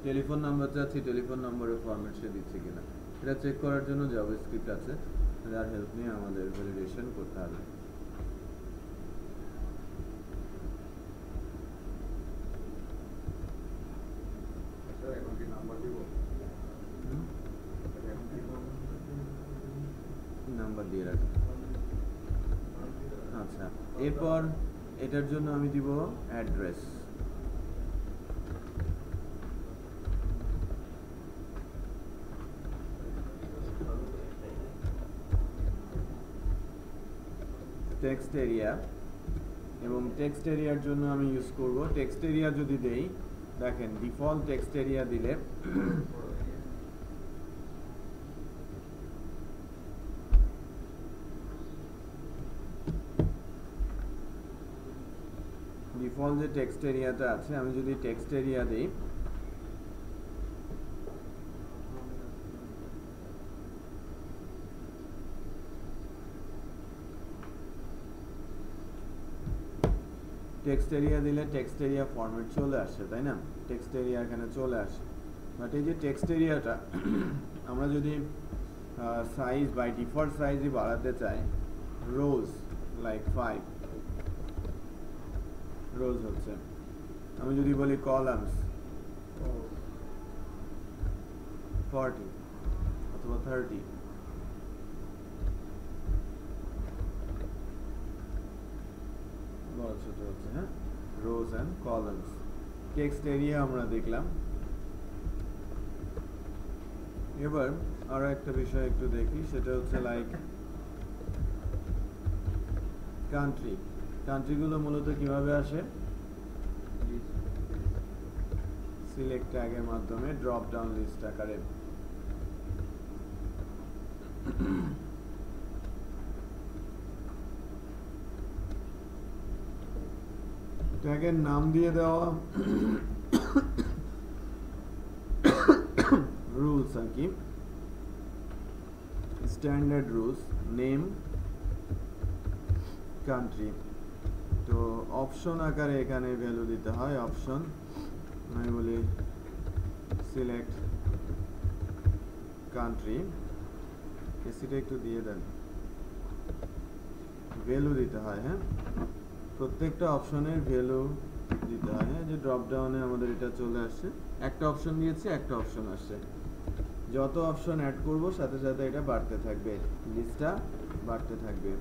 টেলিফোন নাম্বার চাচ্ছি টেলিফোন নম্বরের ফরম্যাট সে দিচ্ছে কিনা, এটা চেক করার জন্য জাভা স্ক্রিপ্ট আছে, যার হেল্প নিয়ে আমাদের ভ্যালিডেশন করতে হবে। নাম্বার দিয়ে রাখি। আচ্ছা, এরপর এটার জন্য আমি দিব অ্যাড্রেস। টেক্সট এরিয়া, এবং টেক্সট এরিয়ার জন্য আমি ইউজ করব টেক্সট এরিয়া যদি দেই, দেখেন ডিফল্ট টেক্সট এরিয়া দিলে ডিফল্ট যে টেক্সট এরিয়াটা আছে, আমি যদি টেক্সট এরিয়া দিই, টেক্সট এরিয়া দিলে টেক্সট এরিয়া ফরম্যাট চলে আসে, তাই না? টেক্সট এরিয়া এখানে চলে আসে। বাট এই যে টেক্সট এরিয়াটা আমরা যদি সাইজ বাই ডিফল্ট সাইজই বাড়াতে চাই, রোজ লাইক 5 রোজ হচ্ছে, আমি যদি বলি কলামস 40 অথবা 30, বড় ছোট হচ্ছে, হ্যাঁ, রোজ অ্যান্ড কলামস। টেক্সট এরিয়া আমরা দেখলাম। এবার আরো একটা বিষয় একটু দেখি, সেটা হচ্ছে লাইক কান্ট্রি। কান্ট্রিগুলো মূলত কিভাবে আসে? সিলেক্ট ট্যাগের মাধ্যমে ড্রপ ডাউন লিস্ট আকারে। ট্যাগের নাম দিয়ে দেওয়া রুলস আর কি, স্ট্যান্ডার্ড রুলস, নেম, কান্ট্রি। তো অপশন আকারে এখানে ভ্যালু দিতে হয়। অপশন আমি বলি সিলেক্ট কান্ট্রি, এসিটা একটু দিয়ে দেন, ভ্যালু দিতে হয়। হ্যাঁ, প্রত্যেকটা অপশনের ভ্যালু দিতে হয়। হ্যাঁ, যে ড্রপ ডাউনে আমাদের এটা চলে আসছে, একটা অপশন দিয়েছি, একটা অপশন আসছে, যত অপশন অ্যাড করব সাথে সাথে এটা বাড়তে থাকবে, লিস্টটা বাড়তে থাকবে।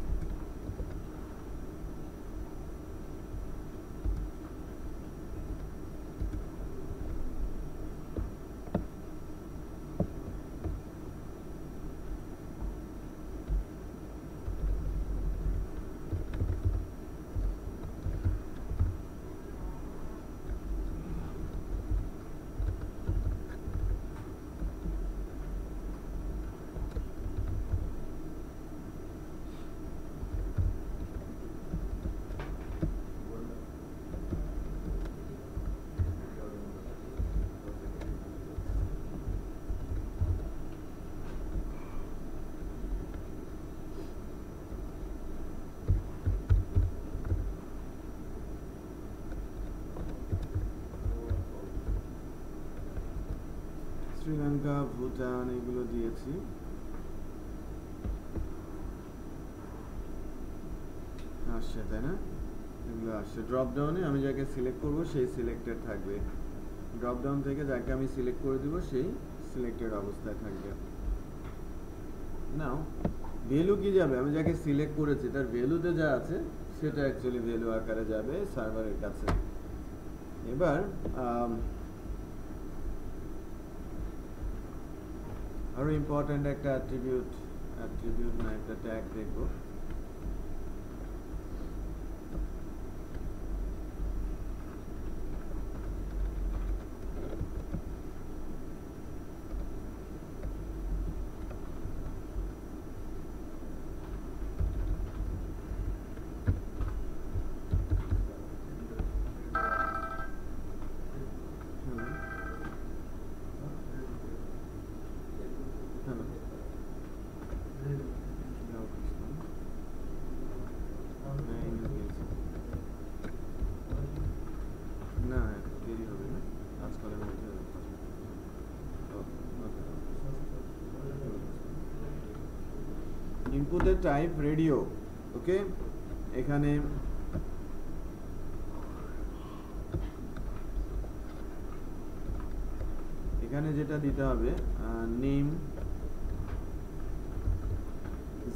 শ্রীলঙ্কা, ভুটান এগুলো দিয়েছি। আসছে, তাই না? এগুলো আসছে ড্রপ ডাউনে, আমি যাকে সিলেক্ট করব সেই সিলেক্টেড থাকবে। ড্রপ ডাউন থেকে যাকে আমি সিলেক্ট করে দিব সেই সিলেক্টেড অবস্থায় থাকবে। নাও ভ্যালু কি যাবে? আমি যাকে সিলেক্ট করেছি তার ভ্যালুতে যা আছে সেটা অ্যাকচুয়ালি ভ্যালু আকারে যাবে সার্ভারের কাছে। এবার আরো ইম্পর্টেন্ট একটা অ্যাট্রিবিউট না একটা ট্যাগ দেখবো। না দেরি হবে না, আজকালের মধ্যে। ইনপুটের টাইপ রেডিও। ওকে, এখানে যেটা দিতে হবে নেম,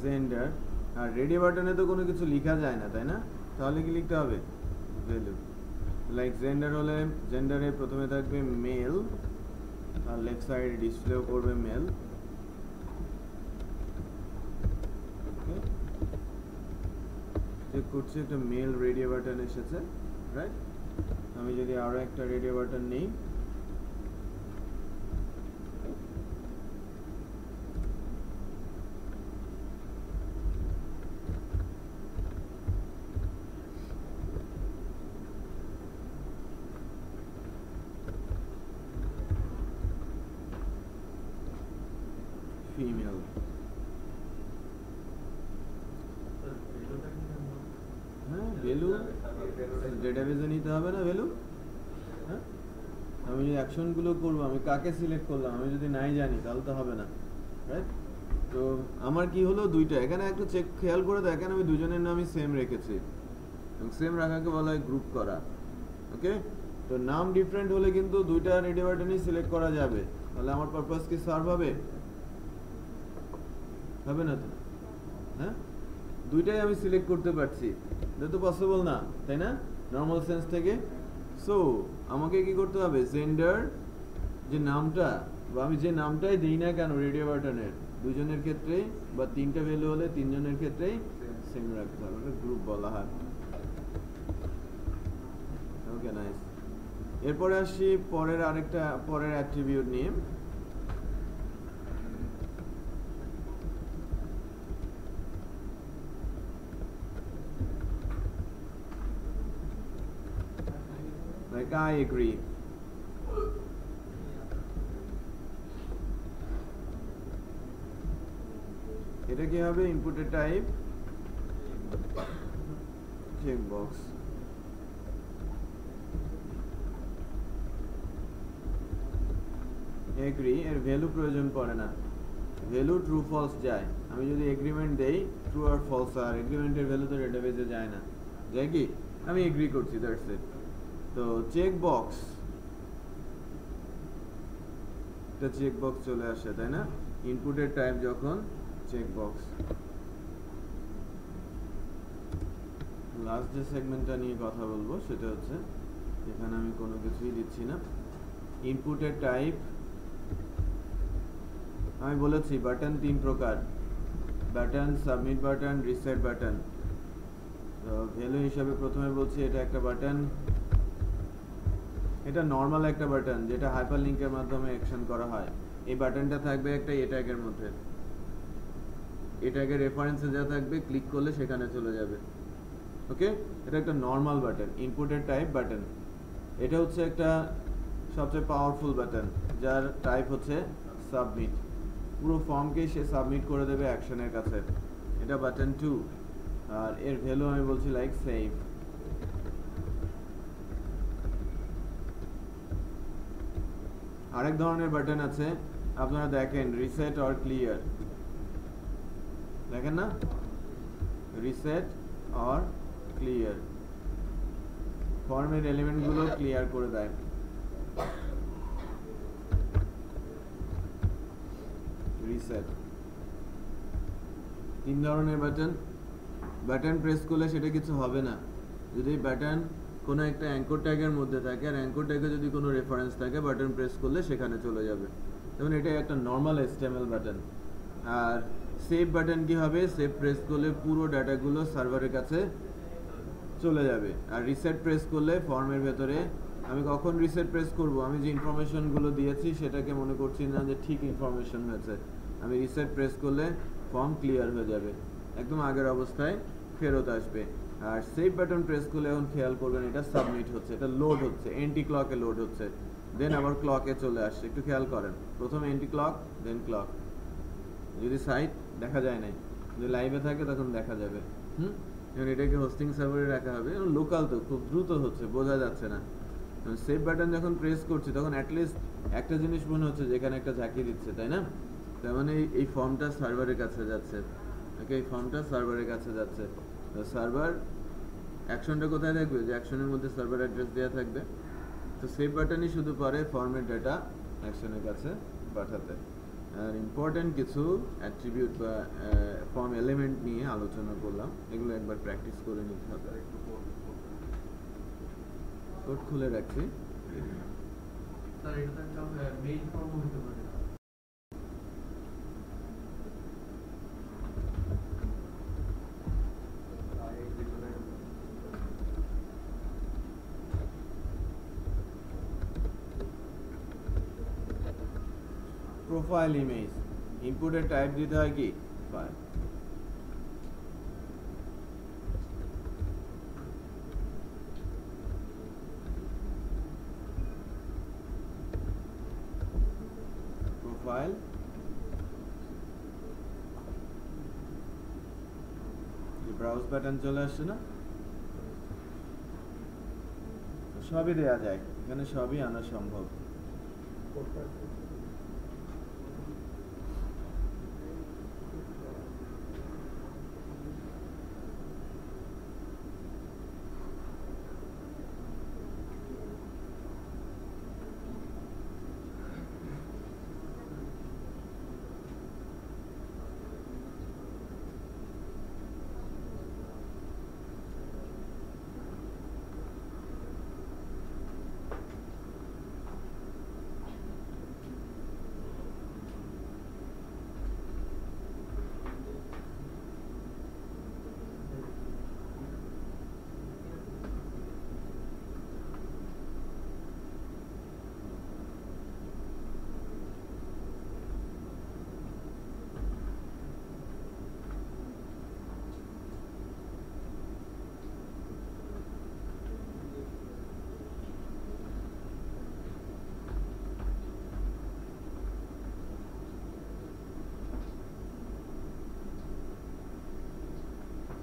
জেন্ডার। আর রেডিও বাটনে তো কোনো কিছু লেখা যায় না, তাই না? তাহলে কি লিখতে হবে? ভ্যালু। লাইক জেন্ডার হলে জেন্ডারে প্রথমে থাকবে মেল, আর লেফট সাইড ডিসপ্লেও করবে মেল। চেক করছি একটা মেল রেডিও বাটন এসেছে, রাইট? আমি যদি আরো একটা রেডিও বাটন নেই, ফিমেল। হ্যাঁ, ভ্যালু ডেটাবেজে নিতে হবে না ভ্যালু। হ্যাঁ, আমি যে অ্যাকশনগুলো করবো আমি কাকে সিলেক্ট করলাম আমি যদি নাই জানি তাহলে তো হবে না, রাইট? তো আমার কি হলো, দুইটা এখানে একটু চেক খেয়াল করে দেখেন, আমি দুজনের নামই সেম রেখেছি। সেম রাখাকে বলা হয় গ্রুপ করা। ওকে, তো নাম ডিফারেন্ট হলে কিন্তু দুইটা রেডিও বাটনই সিলেক্ট করা যাবে, তাহলে আমার পারপাস কি সার্ভ হবে? হবে না তো। হ্যাঁ, দুইটাই আমি সিলেক্ট করতে পারছি, এটা তো পসিবল না, তাই না? নর্মাল সেন্স থেকে। সো আমাকে কি করতে হবে, জেন্ডার যে নামটা, বা আমি যে নামটাই দিই না কেন রেডিও বাটনের, দুজনের ক্ষেত্রেই বা তিনটা ভ্যালু হলে তিনজনের ক্ষেত্রেই সেম রাখতে হবে, গ্রুপ বলা হয়। ওকে, নাইস। এরপরে আসি পরের অ্যাট্রিবিউট নিয়ে। Like I agree. এটা কি হবে, ইনপুটের টাইপ চেক বক্স। এগ্রি এর ভ্যালু প্রয়োজন পড়ে না, ভ্যালু ট্রু ফলস যায়। আমি যদি এগ্রিমেন্ট দেই ট্রু আর ফলস, আর এগ্রিমেন্টের ভ্যালু তো ডেটাবেজে যায় না, যায় কি? আমি এগ্রি করছি, দ্যাটস ইট। তো চেক বক্স, একটা চেক বক্স চলে আসে, তাই না? ইনপুটের টাইপ যখন চেক বক্স। লাস্ট যে সেগমেন্টটা নিয়ে কথা বলবো সেটা হচ্ছে, এখানে আমি কোনো কিছুই দিচ্ছি না। ইনপুটের টাইপ আমি বলেছি বাটন তিন প্রকার, button, submit button, reset button. তো ভ্যালু হিসাবে প্রথমে বলছি এটা একটা বাটন, এটা নর্মাল একটা বাটন যেটা হাইপারলিংকের মাধ্যমে অ্যাকশন করা হয়। এই বাটনটা থাকবে একটা এ ট্যাগের মধ্যে, এ ট্যাগের রেফারেন্সে যা থাকবে ক্লিক করলে সেখানে চলে যাবে। ওকে, এটা একটা নর্মাল বাটন, ইনপুটের টাইপ বাটন। এটা হচ্ছে একটা সবচেয়ে পাওয়ারফুল বাটন যার টাইপ হচ্ছে সাবমিট, পুরো ফর্মকে সে সাবমিট করে দেবে অ্যাকশনের কাছে। এটা বাটন 2, আর এর ভ্যালু আমি বলছি লাইক সেভ। আরেক ধরনের বাটন আছে, আপনারা দেখেন রিসেট অর ক্লিয়ার, দেখেন না, রিসেট অর ক্লিয়ার, ফর্মের এলিমেন্টগুলো ক্লিয়ার করে দেয়। রিসেট তিন ধরনের বাটন। বাটন প্রেস করলে সেটা কিছু হবে না, যদি বাটন কোনো একটা অ্যাঙ্কর ট্যাগের মধ্যে থাকে আর অ্যাঙ্কর ট্যাগে যদি কোনো রেফারেন্স থাকে বাটন প্রেস করলে সেখানে চলে যাবে। যেমন এটা একটা নর্মাল HTML বাটন। আর সেভ বাটন কি হবে, সেভ প্রেস করলে পুরো ডাটাগুলো সার্ভারের কাছে চলে যাবে। আর রিসেট প্রেস করলে ফর্মের ভেতরে, আমি কখন রিসেট প্রেস করব, আমি যে ইনফরমেশনগুলো দিয়েছি সেটাকে মনে করছি না যে ঠিক ইনফরমেশন হয়েছে, আমি রিসেট প্রেস করলে ফর্ম ক্লিয়ার হয়ে যাবে, একদম আগের অবস্থায় ফেরত আসবে। আর সেভ বাটন প্রেস করলে এখন খেয়াল করবেন এটা সাবমিট হচ্ছে, এটা লোড হচ্ছে, এন্টি ক্লকে লোড হচ্ছে, দেন আবার ক্লকে চলে আসছে। একটু খেয়াল করেন, প্রথমে এন্টি ক্লক দেন ক্লক। যদি সাইট দেখা যায় নাই, যদি লাইভে থাকে তখন দেখা যাবে। এখন এটাকে হোস্টিং সার্ভারে রাখা হবে, লোকাল তো খুব দ্রুত হচ্ছে, বোঝা যাচ্ছে না। সেভ বাটন যখন প্রেস করছি তখন অ্যাটলিস্ট একটা জিনিস মনে হচ্ছে যেখানে একটা ঝাঁকি দিচ্ছে, তাই না? তার মানে এই ফর্মটা সার্ভারের কাছে যাচ্ছে। ওকে, এই ফর্মটা সার্ভারের কাছে যাচ্ছে। তো সার্ভার অ্যাকশনটা কোথায় থাকবে, যে অ্যাকশনের মধ্যে সার্ভার অ্যাড্রেস দেওয়া থাকবে। তো সেভ বাটনই শুধু পারে ফর্মের ডাটা অ্যাকশনের কাছে পাঠাতে। আর ইম্পর্টেন্ট কিছু অ্যাট্রিবিউট বা ফর্ম এলিমেন্ট নিয়ে আলোচনা করলাম, এগুলো একবার প্র্যাকটিস করে নিতে হবে। কোড খুলে রাখছি। স্যার এটা তো একটা মেইন ফর্ম হতে পারে। প্রোফাইল ইমেজ ইনপুটের টাইপ দিতে হয় কি ফাইল। প্রোফাইল ব্রাউজ বাটন চলে আসছে না, সবই দেয়া যায় এখানে, সবই আনা সম্ভব।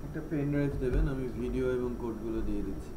একটা পেন ড্রাইভ দেবেন, আমি ভিডিও এবং কোডগুলো দিয়ে দিচ্ছি।